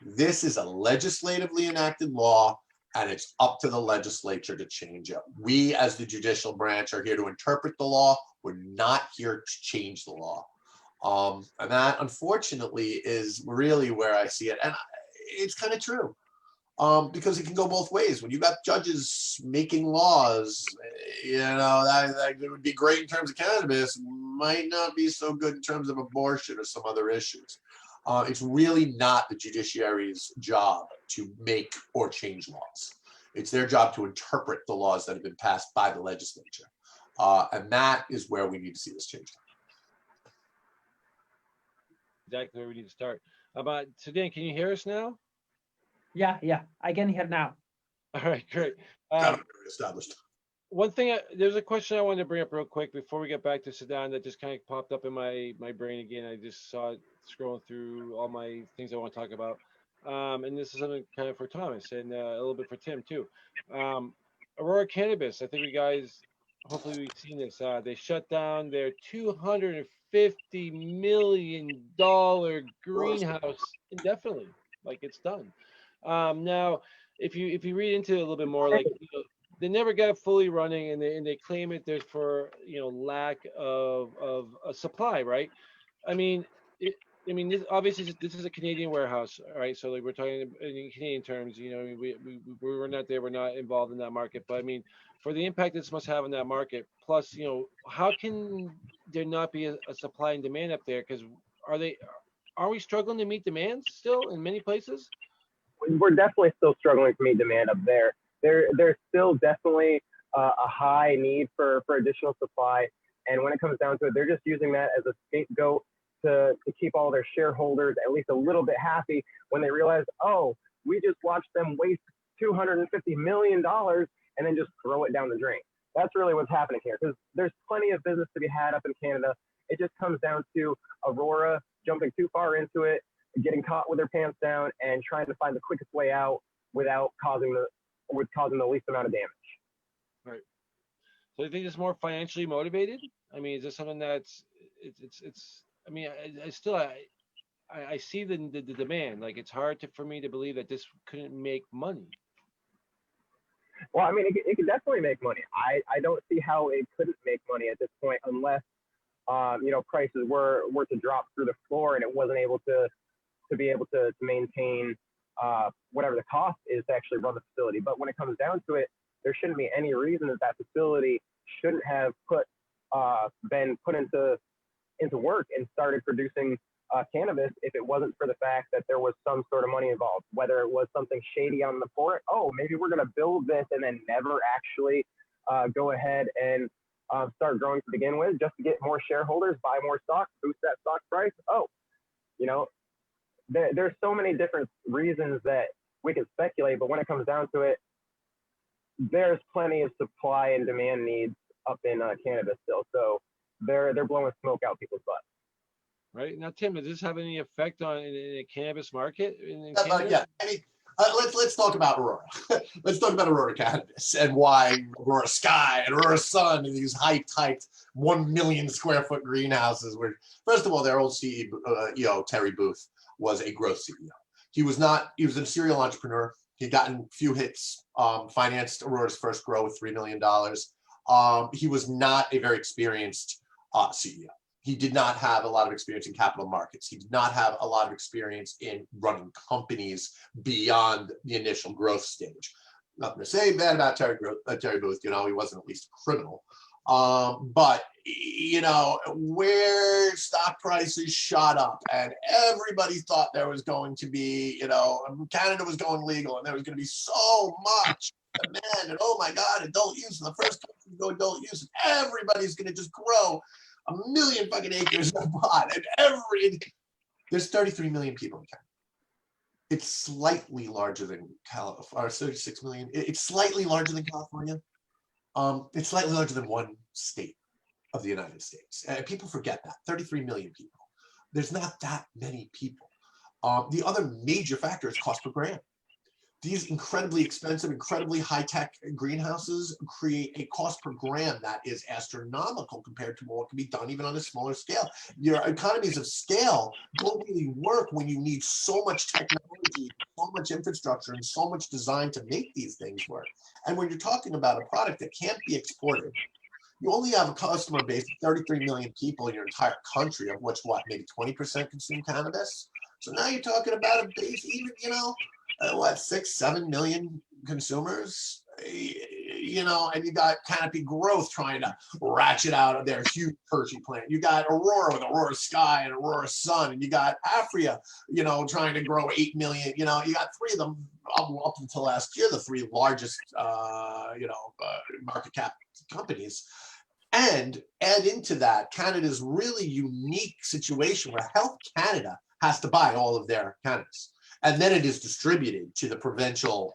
This is a legislatively enacted law. and it's up to the legislature to change it. We, as the judicial branch, are here to interpret the law. We're not here to change the law. And that, unfortunately, is really where I see it. And it's kind of true, because it can go both ways. When you got judges making laws, that it would be great in terms of cannabis, might not be so good in terms of abortion or some other issues. It's really not the judiciary's job to make or change laws. It's their job to interpret the laws that have been passed by the legislature. And that is where we need to see this change. Exactly where we need to start. Sudan, can you hear us now? Yeah, I can hear now. All right, great. Established. One thing, there's a question I wanted to bring up real quick before we get back to Sudan that just kind of popped up in my brain again. I just saw it scrolling through all my things I want to talk about. And this is something kind of for Thomas and a little bit for Tim too. Aurora Cannabis, I think you guys, hopefully we've seen this. They shut down their $250 million greenhouse indefinitely. Like, it's done. Now, if you read into it a little bit more, like, they never got fully running, and they claim it there's for lack of a supply, right? I mean, this, obviously this is a Canadian warehouse, right? So like, we're talking in Canadian terms, we're not there, we're not involved in that market, but I mean, for the impact this must have on that market, plus how can there not be a supply and demand up there? Because are we struggling to meet demands still in many places? We're definitely still struggling to meet demand up there. There's still definitely a high need for additional supply. And when it comes down to it, they're just using that as a scapegoat to keep all their shareholders at least a little bit happy when they realize, oh, we just watched them waste $250 million and then just throw it down the drain. That's really what's happening here, because there's plenty of business to be had up in Canada. It just comes down to Aurora jumping too far into it, getting caught with their pants down, and trying to find the quickest way out without causing the least amount of damage. Right. So you think it's more financially motivated? I mean, is this something that's it's I mean, I see the demand. Like, it's hard for me to believe that this couldn't make money. Well, I mean, it could definitely make money. I don't see how it couldn't make money at this point, unless prices were to drop through the floor and it wasn't able to be able to maintain whatever the cost is to actually run the facility. But when it comes down to it, there shouldn't be any reason that facility shouldn't have been put into work and started producing cannabis if it wasn't for the fact that there was some sort of money involved, whether it was something shady on the port. Oh, maybe we're going to build this and then never actually go ahead and start growing to begin with, just to get more shareholders, buy more stock, boost that stock price. Oh, there's so many different reasons that we can speculate, but when it comes down to it, there's plenty of supply and demand needs up in cannabis still. So they're blowing smoke out people's butts. Right now, Tim, does this have any effect on in the cannabis market in Canada? Yeah, I mean, let's talk about Aurora. Let's talk about Aurora Cannabis and why Aurora Sky and Aurora Sun and these hyped 1 million square foot greenhouses. Where, first of all, their old CEO, Terry Booth, was a growth CEO. He was a serial entrepreneur. He'd gotten a few hits, financed Aurora's first grow with $3 million. He was not a very experienced CEO. He did not have a lot of experience in capital markets. He did not have a lot of experience in running companies beyond the initial growth stage. Nothing to say bad about Terry Booth. He wasn't at least a criminal. But where stock prices shot up and everybody thought there was going to be, Canada was going legal and there was going to be so much demand and, oh my God, adult use, and the first country to go adult use, and everybody's going to just grow 1 million fucking acres in a pot, and there's 33 million people in Canada. It's slightly larger than California, or 36 million. It's slightly larger than California. It's slightly larger than one state of the United States. And people forget that. 33 million people. There's not that many people. The other major factor is cost per gram. these incredibly expensive, incredibly high-tech greenhouses create a cost per gram that is astronomical compared to what can be done even on a smaller scale. Your economies of scale don't really work when you need so much technology, so much infrastructure, and so much design to make these things work. And when you're talking about a product that can't be exported, you only have a customer base of 33 million people in your entire country, of which, what, maybe 20% consume cannabis? So now you're talking about a base, even, what, 6-7 million consumers, and you got Canopy Growth trying to ratchet out of their huge Hershey plant. You got Aurora with Aurora Sky and Aurora Sun, and you got Afria, trying to grow 8 million. You got three of them up until last year, the three largest, market cap companies. And add into that Canada's really unique situation where Health Canada has to buy all of their cannabis. And then it is distributed to the provincial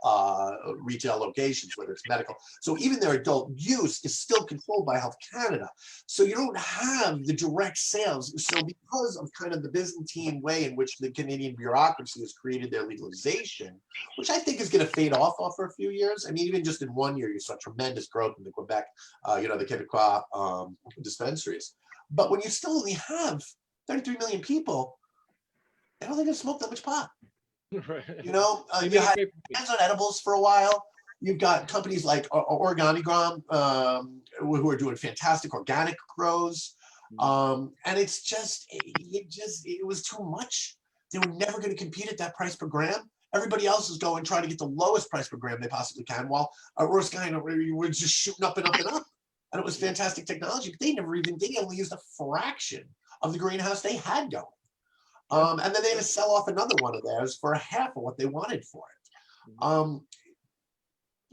retail locations, whether it's medical. So even their adult use is still controlled by Health Canada. So you don't have the direct sales. So because of kind of the Byzantine way in which the Canadian bureaucracy has created their legalization, which I think is going to fade off for a few years. I mean, even just in 1 year, you saw tremendous growth in the Quebec, the Quebecois dispensaries. But when you still only have 33 million people, I don't think they smoke that much pot. Right. You had hands on edibles for a while. You've got companies like Organigram, who are doing fantastic organic grows. And it's it was too much. They were never going to compete at that price per gram. Everybody else is trying to get the lowest price per gram they possibly can, while Aurora Sky were just shooting up and up and up. And it was fantastic technology, but they only used a fraction of the greenhouse they had going. And then they had to sell off another one of theirs for half of what they wanted for it.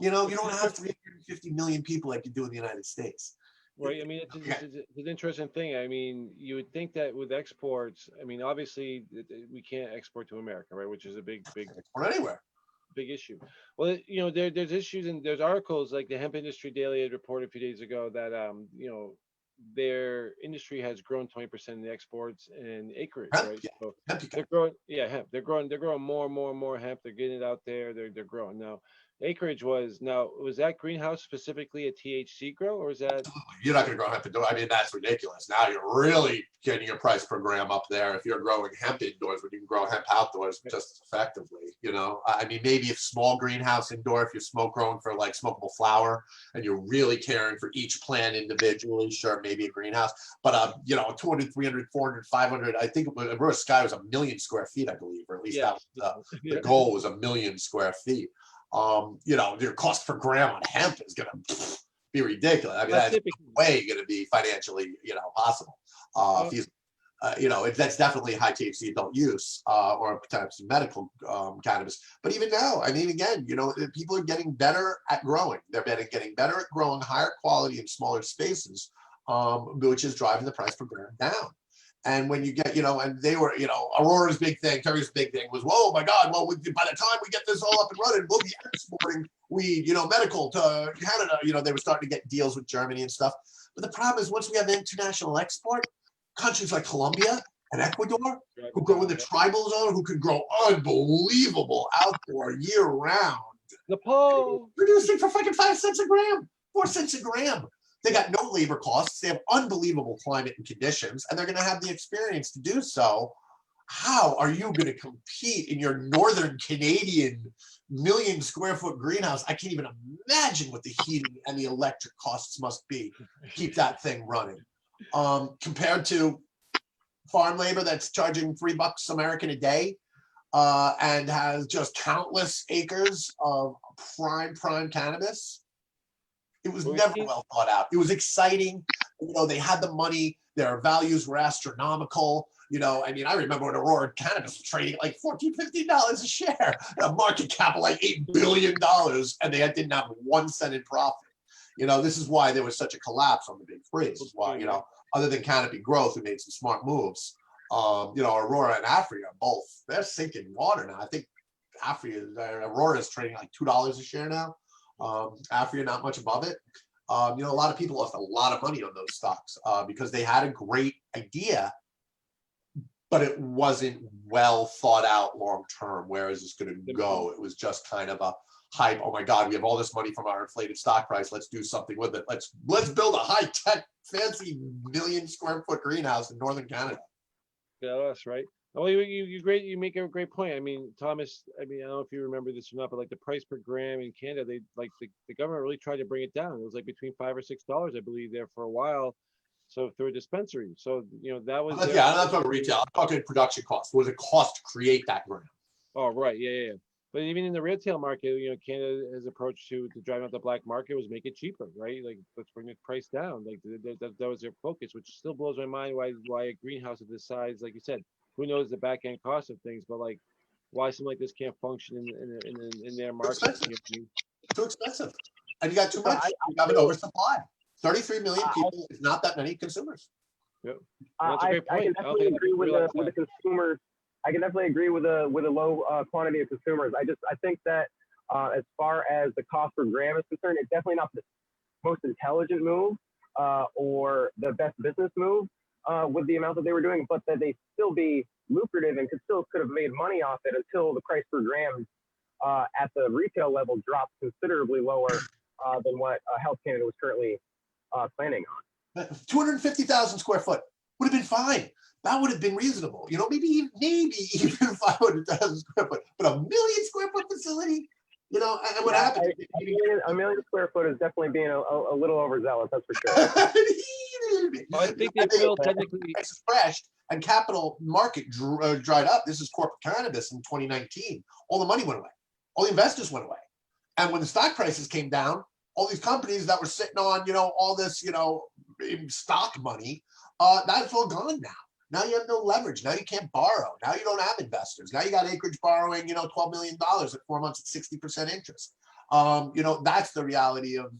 You don't have 350 million people like you do in the United States. Right. I mean, it's an interesting thing. I mean, you would think that with exports, I mean, obviously we can't export to America, right? Which is a big or anywhere. Big issue. Well, there's issues and there's articles like the Hemp Industry Daily had reported a few days ago that their industry has grown 20% in the exports and acreage, right? Yeah. So they're growing, hemp. They're growing more and more hemp. They're getting it out there. They're growing now. Acreage was that greenhouse specifically a THC grow, or is that? Absolutely. You're not going to grow hemp indoors. I mean, that's ridiculous. Now you're really getting your price per gram up there if you're growing hemp indoors when you can grow hemp outdoors just as effectively. I mean, maybe if small greenhouse indoor, if you're smoke growing for like smokable flower and you're really caring for each plant individually, sure, maybe a greenhouse. But 200, 300, 400, 500. I think Aurora Sky was 1 million square feet, I believe, or at least that was the goal was 1 million square feet. Your cost per gram on hemp is going to be ridiculous. I mean, that's way going to be financially, possible. That's definitely high THC adult use or potentially medical cannabis. But even now, I mean, again, people are getting better at growing. They're getting better at growing higher quality in smaller spaces, which is driving the price per gram down. And when you get, and they were, Aurora's big thing, Terry's big thing was, whoa, my God, well, by the time we get this all up and running, we'll be exporting weed, medical to Canada. They were starting to get deals with Germany and stuff. But the problem is once we have international export, countries like Colombia and Ecuador, who grow in the tribal zone, who can grow unbelievable outdoor year round. Nepal. Producing for fucking 5 cents a gram, 4 cents a gram. They got no labor costs. They have unbelievable climate and conditions, and they're going to have the experience to do so. How are you going to compete in your northern Canadian 1 million square foot greenhouse? I can't even imagine what the heating and the electric costs must be to keep that thing running. Compared to farm labor that's charging $3 American a day and has just countless acres of prime cannabis. It was never well thought out. It was exciting. They had the money. Their values were astronomical. I mean, I remember when Aurora Cannabis was trading at like $14, $15 a share, a market cap of like $8 billion, and they didn't have 1 cent in profit. This is why there was such a collapse on the big three. This is why, other than Canopy Growth, who made some smart moves, Aurora and Afria both, they're sinking water now. I think Aurora is trading like $2 a share now. Afria not much above it. A lot of people lost a lot of money on those stocks because they had a great idea, but it wasn't well thought out long term. Where is this going to go? It was just kind of a hype. Oh my God, we have all this money from our inflated stock price. Let's do something with it. Let's build a high tech, fancy 1 million square foot greenhouse in northern Canada. Yeah, that's right. Oh, you great. You make a great point. I mean, Thomas. I mean, I don't know if you remember this or not, but like the price per gram in Canada, they like the government really tried to bring it down. It was like between $5 or $6, I believe, there for a while. So through a dispensary. So that was. Yeah, I'm not talking retail. I'm talking production costs. What does it cost to create that gram? Oh, right. Yeah. But even in the retail market, Canada has approached to drive out the black market was make it cheaper, right? Like let's bring the price down. Like that was their focus, which still blows my mind. Why a greenhouse of this size, like you said, who knows the back end cost of things, but like why something like this can't function in their market? Too expensive, and you got too much. You have an oversupply. 33 million people is not that many consumers. Yep. That's a great point. I can definitely agree with the consumers. I can definitely agree with a low quantity of consumers. I think that as far as the cost per gram is concerned, it's definitely not the most intelligent move or the best business move with the amount that they were doing, but that they still be lucrative and could have made money off it until the price per gram at the retail level dropped considerably lower than what Health Canada was currently planning on. 250,000 square foot would have been fine. That would have been reasonable. Maybe even 500,000 square foot, but 1 million square foot facility. And what happened? A million square foot is definitely being a little overzealous. That's for sure. Well, I think they feel technically crashed and capital market dried up. This is corporate cannabis in 2019. All the money went away. All the investors went away. And when the stock prices came down, all these companies that were sitting on, all this, stock money, that's all gone now. Now you have no leverage. Now you can't borrow. Now you don't have investors. Now you got Acreage borrowing, $12 million at 4 months at 60% interest. That's the reality of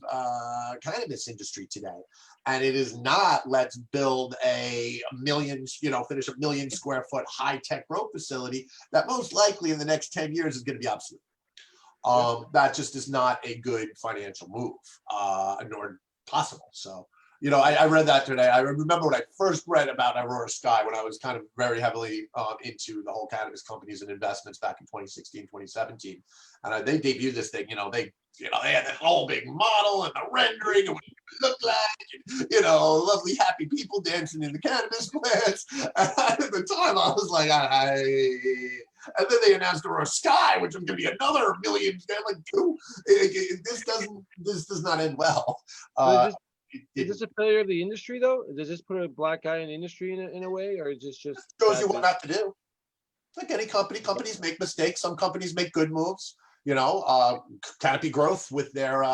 cannabis industry today. And it is not, let's build a million, finish 1 million square foot high-tech grow facility that most likely in the next 10 years is going to be obsolete. That just is not a good financial move, nor possible. So, I read that today. I remember when I first read about Aurora Sky when I was kind of very heavily into the whole cannabis companies and investments back in 2016, 2017. And they debuted this thing, they had that whole big model and the rendering and what it looked like, lovely, happy people dancing in the cannabis plants. And at the time, I was like, and then they announced Aurora Sky, which was going to be another 1 million, like two. This does not end well. Is this a failure of the industry, though? Does this put a black eye in the industry in a way, or is this just shows you what not to do? Like any company, companies make mistakes. Some companies make good moves. Canopy Growth with their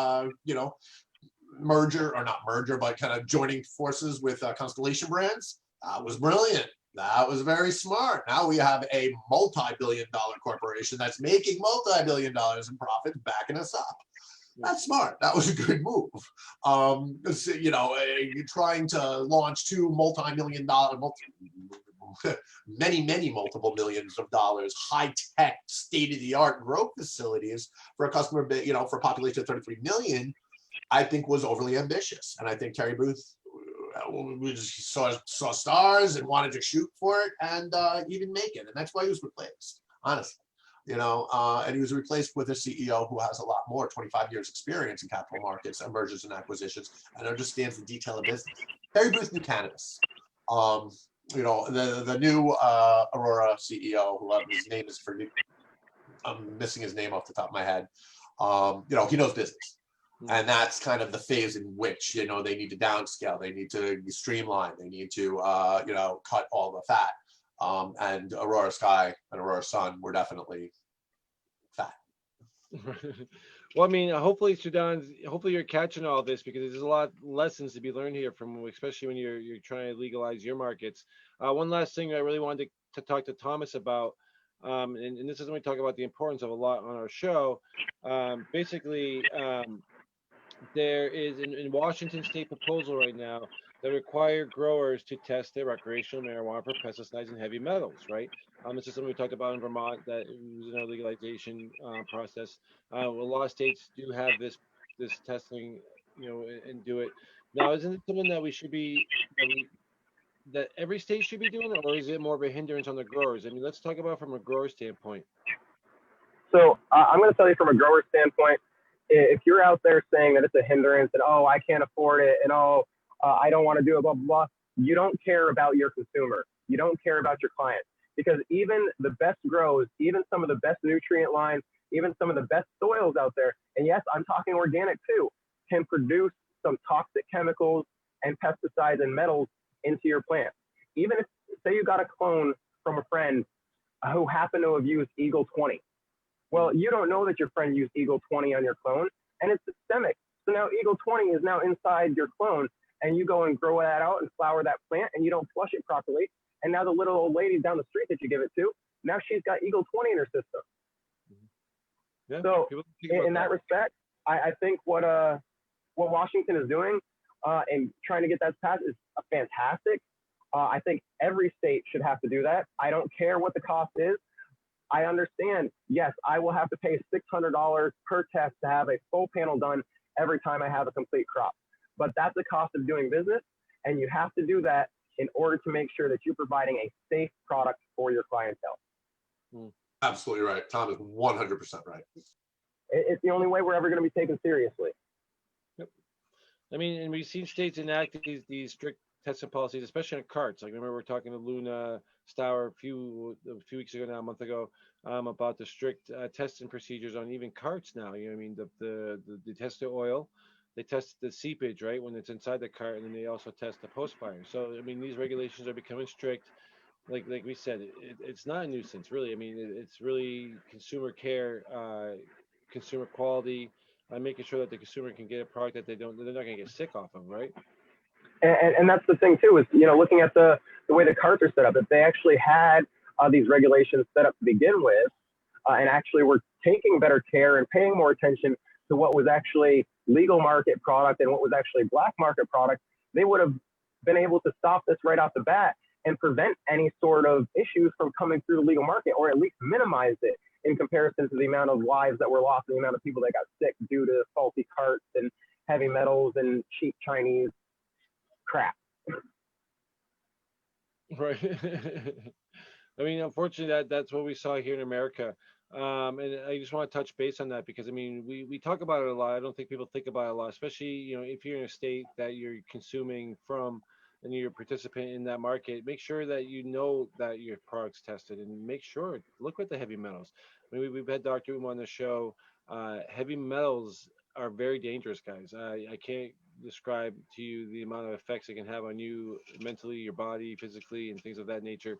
merger, or not merger, but kind of joining forces with Constellation Brands. That was brilliant. That was very smart. Now we have a multi-billion-dollar corporation that's making multi-billion dollars in profits, backing us up. That's smart. That was a good move. Trying to launch two multi-million-dollar, many multiple millions of dollars, high-tech, state-of-the-art grow facilities for a customer, for a population of 33 million, I think was overly ambitious. And I think Terry Booth we just saw stars and wanted to shoot for it, and he didn't make it. And that's why he was replaced, honestly. And he was replaced with a CEO who has a lot more, 25 years experience in capital markets and mergers and acquisitions, and understands the detail of business. Terry Booth knew cannabis. The new Aurora CEO, who his name is I'm missing his name off the top of my head. He knows business. And that's kind of the phase in which, they need to downscale, they need to streamline, they need to, cut all the fat. And Aurora Sky and Aurora Sun were definitely fat. Well, I mean, hopefully you're catching all this, because there's a lot of lessons to be learned here from, especially when you're trying to legalize your markets. One last thing I really wanted to talk to Thomas about, and this is when we talk about the importance of a lot on our show. There is in Washington state proposal right now that require growers to test their recreational marijuana for pesticides and heavy metals, right? This is something we talked about in Vermont, that was in our legalization process. A lot of states do have this testing, and do it. Now, isn't it something that we should be that every state should be doing, or is it more of a hindrance on the growers? I mean, let's talk about from a grower standpoint. So I'm going to tell you from a grower standpoint, if you're out there saying that it's a hindrance and, oh, I can't afford it and, oh, I don't want to do it, blah, blah, blah, you don't care about your consumer. You don't care about your client, because even the best grows, even some of the best nutrient lines, even some of the best soils out there, and yes, I'm talking organic too, can produce some toxic chemicals and pesticides and metals into your plant. Even if, say you got a clone from a friend who happened to have used Eagle 20. Well, you don't know that your friend used Eagle 20 on your clone, and it's systemic. So now Eagle 20 is now inside your clone, and you go and grow that out and flower that plant, and you don't flush it properly. And now the little old lady down the street that you give it to, now she's got Eagle 20 in her system. Yeah, so in that respect, I think what Washington is doing and trying to get that passed is fantastic. I think every state should have to do that. I don't care what the cost is. I understand, yes, I will have to pay $600 per test to have a full panel done every time I have a complete crop. But that's the cost of doing business, and you have to do that in order to make sure that you're providing a safe product for your clientele. Absolutely right. Tom is 100% right. It's the only way we're ever going to be taken seriously. Yep. I mean, and we've seen states enact these strict testing policies, especially on carts. Like, remember, we were talking to Luna Stour a few weeks ago now, a month ago, about the strict testing procedures on even carts now. You know what I mean? They test the oil, they test the seepage, right, when it's inside the cart, and then they also test the post fire. So, I mean, these regulations are becoming strict. Like we said, it's not a nuisance, really. I mean, it's really consumer care, consumer quality, making sure that the consumer can get a product that they're not going to get sick off of, right? And that's the thing too, is, you know, looking at the way the carts are set up, if they actually had these regulations set up to begin with, and actually were taking better care and paying more attention to what was actually legal market product and what was actually black market product, they would have been able to stop this right off the bat and prevent any sort of issues from coming through the legal market, or at least minimize it in comparison to the amount of lives that were lost and the amount of people that got sick due to faulty carts and heavy metals and cheap Chinese crap. Right. I mean, unfortunately, that's what we saw here in America. And I just want to touch base on that, because I mean, we talk about it a lot. I don't think people think about it a lot, especially, you know, if you're in a state that you're consuming from and you're a participant in that market. Make sure that you know that your product's tested, and make sure, look at the heavy metals. I mean, we've had Dr. on the show. Heavy metals are very dangerous, guys. I can't describe to you the amount of effects it can have on you mentally, your body, physically, and things of that nature.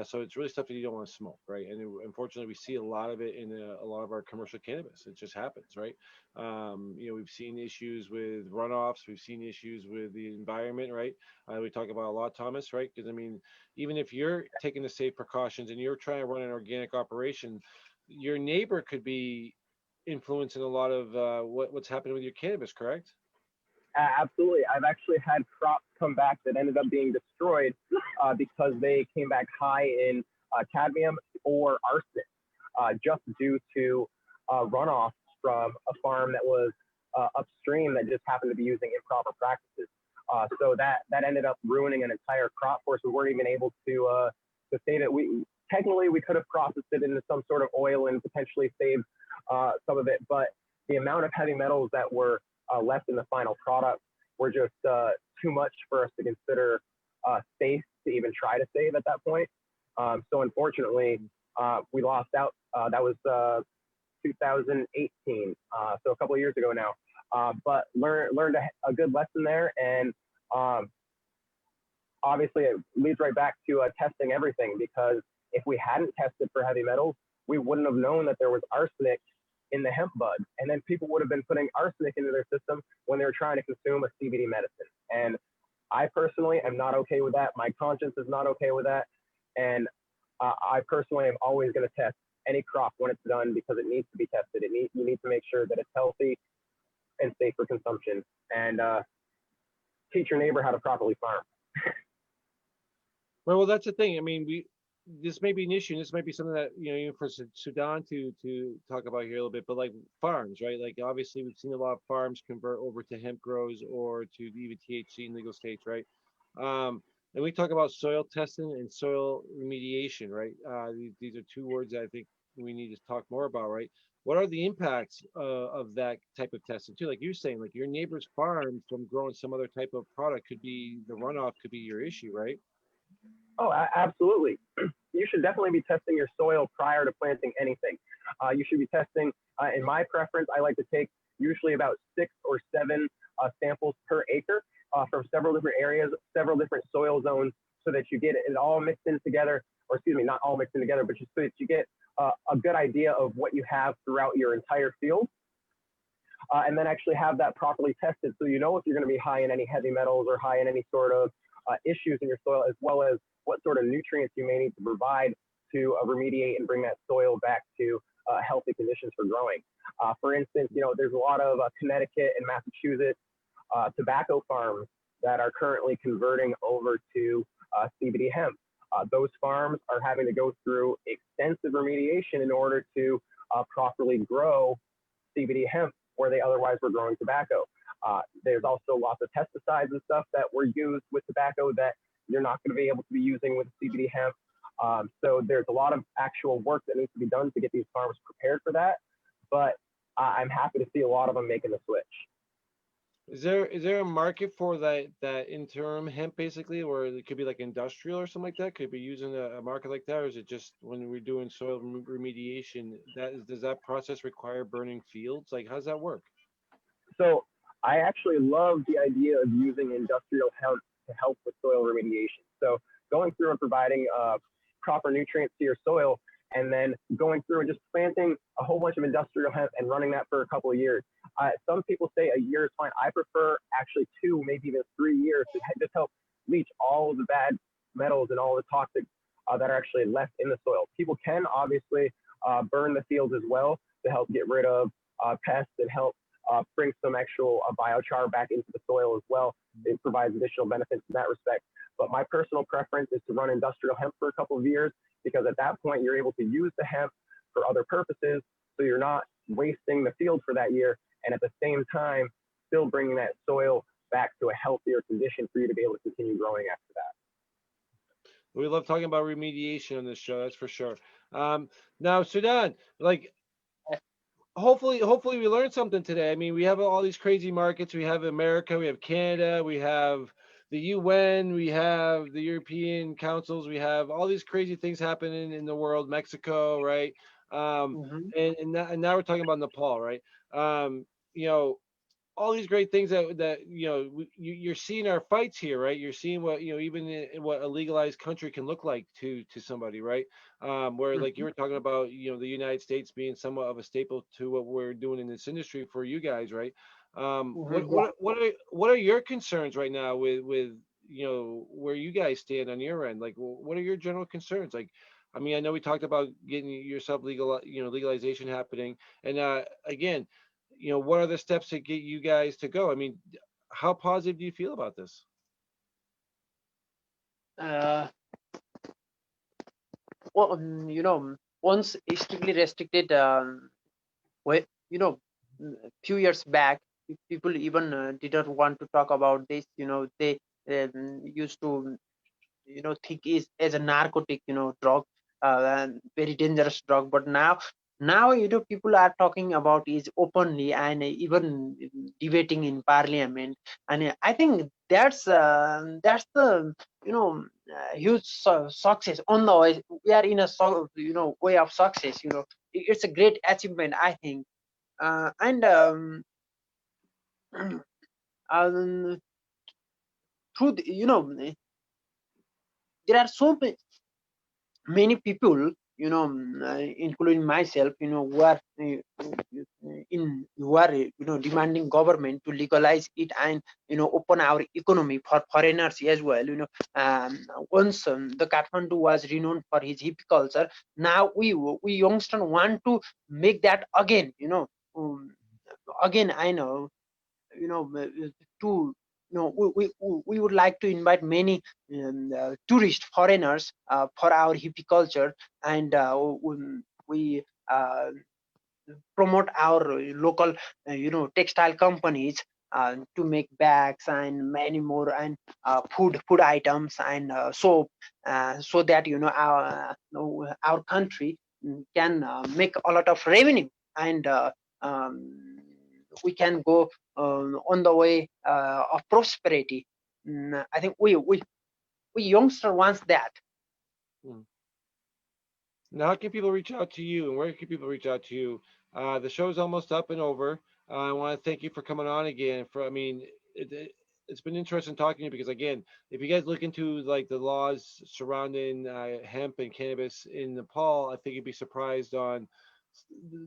So it's really stuff that you don't want to smoke, right? And unfortunately, we see a lot of it in a lot of our commercial cannabis. It just happens, right? You know, we've seen issues with runoffs. We've seen issues with the environment, right? We talk about a lot, Thomas, right? Because I mean, even if you're taking the safe precautions and you're trying to run an organic operation, your neighbor could be influencing a lot of what's happening with your cannabis, correct? Absolutely. I've actually had crops come back that ended up being destroyed because they came back high in cadmium or arsenic, just due to runoff from a farm that was upstream that just happened to be using improper practices. So that ended up ruining an entire crop for us. We weren't even able to save it. Technically we could have processed it into some sort of oil and potentially saved some of it, but the amount of heavy metals that were left in the final product were just too much for us to consider safe to even try to save at that point. So unfortunately, we lost out. That was 2018, so a couple of years ago now. But learned a good lesson there, and obviously it leads right back to testing everything, because if we hadn't tested for heavy metals, we wouldn't have known that there was arsenic in the hemp bud, and then people would have been putting arsenic into their system when they were trying to consume a CBD medicine. And I personally am not okay with that. My conscience is not okay with that, and I personally am always going to test any crop when it's done, because it needs to be tested. You need to make sure that it's healthy and safe for consumption, and teach your neighbor how to properly farm. Well, that's the thing. I mean, this may be an issue. This might be something that, you know, even for Sudan to talk about here a little bit. But like farms, right? Like obviously, we've seen a lot of farms convert over to hemp grows or to even THC in legal states, right? and we talk about soil testing and soil remediation, right? These are two words that I think we need to talk more about, right? What are the impacts of that type of testing too? Like you're saying, like your neighbor's farm from growing some other type of product could be the runoff could be your issue, right? Oh, absolutely. You should definitely be testing your soil prior to planting anything. You should be testing, in my preference, I like to take usually about 6 or 7 samples per acre from several different areas, several different soil zones, so that you get it all mixed in together, or excuse me, not all mixed in together, but just so that you get a good idea of what you have throughout your entire field. And then actually have that properly tested, so you know if you're going to be high in any heavy metals or high in any sort of issues in your soil, as well as what sort of nutrients you may need to provide to remediate and bring that soil back to healthy conditions for growing. For instance, there's a lot of Connecticut and Massachusetts tobacco farms that are currently converting over to CBD hemp. Those farms are having to go through extensive remediation in order to properly grow CBD hemp where they otherwise were growing tobacco. There's also lots of pesticides and stuff that were used with tobacco that you're not going to be able to be using with CBD hemp. So there's a lot of actual work that needs to be done to get these farms prepared for that. But I'm happy to see a lot of them making the switch. Is there a market for that interim hemp basically, or it could be like industrial or something like that? Could it be using a market like that, or is it just when we're doing soil remediation? Does that process require burning fields? Like, how does that work? So I actually love the idea of using industrial hemp to help with soil remediation. So going through and providing proper nutrients to your soil, and then going through and just planting a whole bunch of industrial hemp and running that for a couple of years. Some people say a year is fine. I prefer actually 2, maybe even 3 years to just help leach all of the bad metals and all the toxics that are actually left in the soil. People can obviously burn the fields as well to help get rid of pests and help bring some actual biochar back into the soil as well. It provides additional benefits in that respect. But my personal preference is to run industrial hemp for a couple of years, because at that point you're able to use the hemp for other purposes, so you're not wasting the field for that year, and at the same time still bringing that soil back to a healthier condition for you to be able to continue growing after that. We love talking about remediation on this show, that's for sure. Now, Sudan, like, hopefully we learned something today. I mean, we have all these crazy markets. We have America, we have Canada, we have the UN, we have the European councils, we have all these crazy things happening in the world, Mexico, right? And now we're talking about Nepal, right? All these great things that you're seeing our fights here, right? You're seeing what even in what a legalized country can look like to somebody, right? Where like you were talking about, the United States being somewhat of a staple to what we're doing in this industry for you guys, right? What are your concerns right now with where you guys stand on your end? Like, what are your general concerns? Like, I mean, I know we talked about getting yourself legalization happening, and again, what are the steps to get you guys to go? I mean, how positive do you feel about this? Well, once strictly restricted, few years back, people even didn't want to talk about this. They used to, think is as a narcotic, drug, and very dangerous drug. But now, people are talking about is openly and even debating in parliament, and I think that's the huge success on the way. We are in a way of success. It's a great achievement, I think. And through there are so many people, including myself, who are demanding government to legalize it and open our economy for foreigners as well. Once the Kathmandu was renowned for his hippie culture, now we youngsters want to make that again. Again, I know, to we would like to invite many tourist foreigners for our hippie culture, and we promote our local textile companies to make bags and many more, and food items and soap, so that our country can make a lot of revenue, and we can go on the way of prosperity. I think we youngster wants that. Now, how can people reach out to you, and where can people reach out to you? The show's almost up and over. I want to thank you for coming on again. It's been interesting talking to you because, again, if you guys look into like the laws surrounding hemp and cannabis in Nepal, I think you'd be surprised on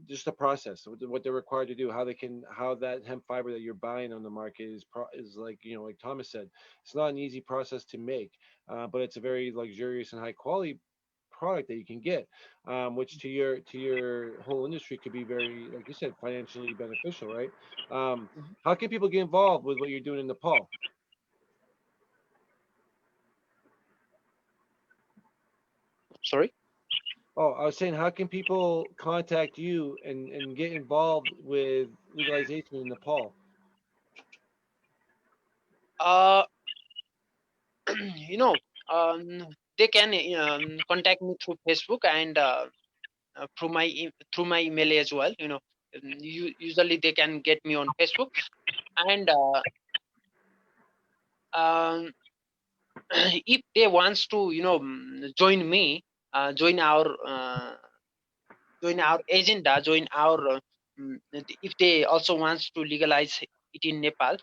just the process, what they're required to do, how that hemp fiber that you're buying on the market is like, like Thomas said, it's not an easy process to make, but it's a very luxurious and high quality product that you can get, which to your whole industry could be very, like you said, financially beneficial, right? How can people get involved with what you're doing in Nepal? Sorry. Oh, I was saying, how can people contact you and get involved with legalization in Nepal? Uh, you know, they can contact me through Facebook and through my email as well. Usually they can get me on Facebook, and um, if they wants to join me, join our agenda, join our if they also wants to legalize it in Nepal,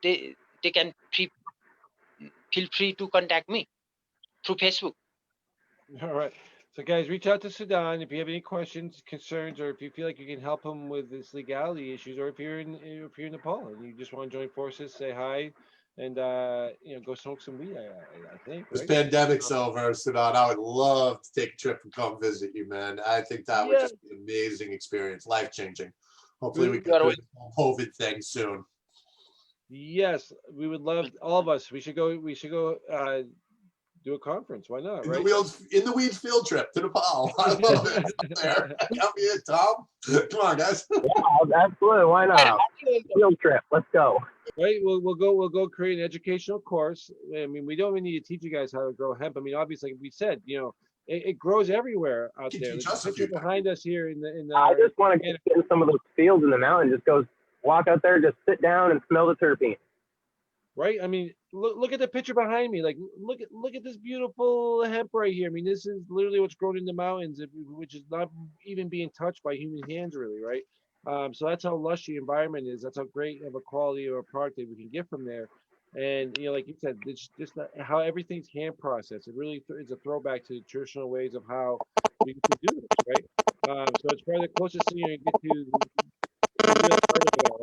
they can feel free to contact me through Facebook. All right. So, guys, reach out to Sudan if you have any questions, concerns, or if you feel like you can help him with this legality issues, or if you're in Nepal and you just want to join forces, say hi, and go smoke some weed. I think, This right? pandemic's over, Sudan. I would love to take a trip and come visit you, man. I think that would Yeah. just be an amazing experience, life changing. Hopefully, we We- can do the whole COVID thing soon. Yes, we would love all of us. We should go. Do a conference. Why not? Right? In the weeds field trip to Nepal. I love it. Up there. Count me in, Tom. Come on, guys. Yeah, absolutely. Why not? Field trip. Let's go. Right. We'll go create an educational course. I mean, we don't even need to teach you guys how to grow hemp. I mean, obviously, like we said, it grows everywhere out there. Teach Like us the a few picture behind us here in the. I just want to get in some of those fields in the mountain. Just go walk out there, just sit down and smell the terpenes. Right. I mean, look at the picture behind me. Like, look at this beautiful hemp right here. I mean, this is literally what's grown in the mountains, which is not even being touched by human hands, really, right? So that's how lush the environment is. That's how great of a quality of a product that we can get from there. And like you said, it's just how everything's hand processed. It really is a throwback to the traditional ways of how we used to do this, right? So it's probably the closest thing you get to the real part of it all,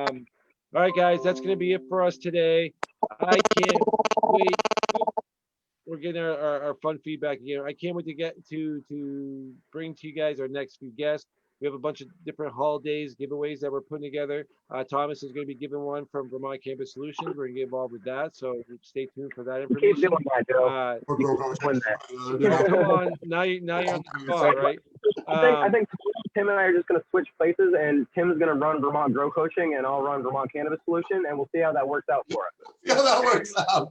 right? All right, guys, that's going to be it for us today. I can't wait. We're getting our fun feedback again. I can't wait to get to bring to you guys our next few guests. We have a bunch of different holidays giveaways that we're putting together. Thomas is going to be giving one from Vermont Cannabis Solutions. We're going to get involved with that, so stay tuned for that information. Keep doing that, Joe. Oh, come on, now you're on the spot, right? I think Tim and I are just going to switch places, and Tim's going to run Vermont Grow Coaching, and I'll run Vermont Cannabis Solution, and we'll see how that works out for us. Yeah, that works out.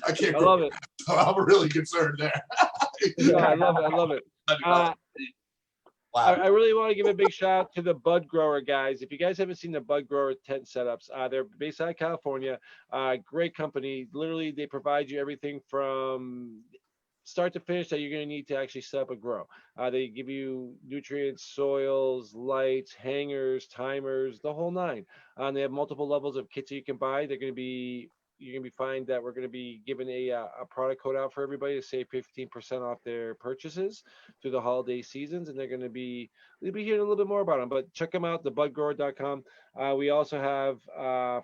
I can't. I love it. I'm really concerned there. No, I love it. I really want to give a big shout out to the bud grower guys. If you guys haven't seen the bud grower tent setups, they're based out of California. Great company. Literally, they provide you everything from start to finish that you're going to need to actually set up a grow. They give you nutrients, soils, lights, hangers, timers, the whole nine. They have multiple levels of kits that you can buy. You're gonna be fine that we're gonna be giving a product code out for everybody to save 15% off their purchases through the holiday seasons, and we'll be hearing a little bit more about them. But check them out, thebudgrower.com. We also have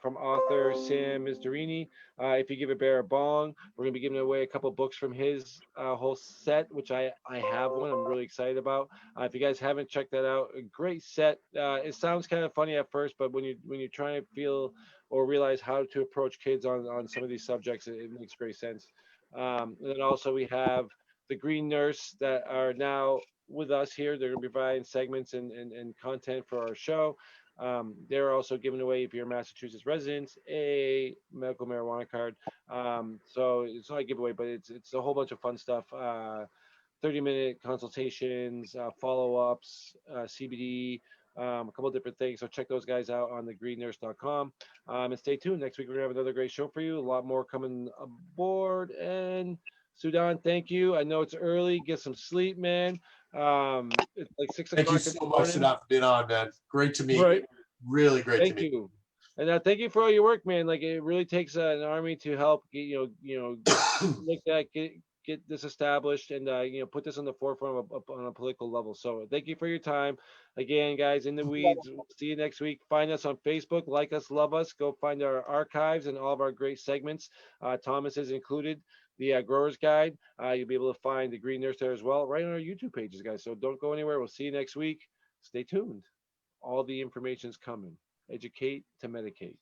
from author Sam Mizdarini. If you give a bear a bong, we're gonna be giving away a couple books from his whole set, which I have one. I'm really excited about. If you guys haven't checked that out, a great set. It sounds kind of funny at first, but when you're trying to feel or realize how to approach kids on some of these subjects, it makes great sense. And then also we have the Green Nurse that are now with us here. They're going to be providing segments and content for our show. They're also giving away, if you're a Massachusetts resident, a medical marijuana card. So it's not a giveaway, but it's a whole bunch of fun stuff. 30-minute consultations, follow-ups, CBD, a couple of different things. So check those guys out on thegreennurse.com. And stay tuned. Next week, we're going to have another great show for you. A lot more coming aboard. And Sudan, thank you. I know it's early. Get some sleep, man. It's like 6 Thank you o'clock in so the much, morning. Sudan, for being on, man. Great to meet Right. you. Really great to Thank meet you. you. And thank you for all your work, man. Like it really takes an army to help, make that get this established and put this on the forefront on a political level. So thank you for your time. Again, guys, in the weeds. We'll see you next week. Find us on Facebook, like us, love us. Go find our archives and all of our great segments. Thomas has included the Growers Guide. You'll be able to find the Green Nurse there as well, right on our YouTube pages, guys. So don't go anywhere. We'll see you next week. Stay tuned. All the information's coming. Educate to medicate.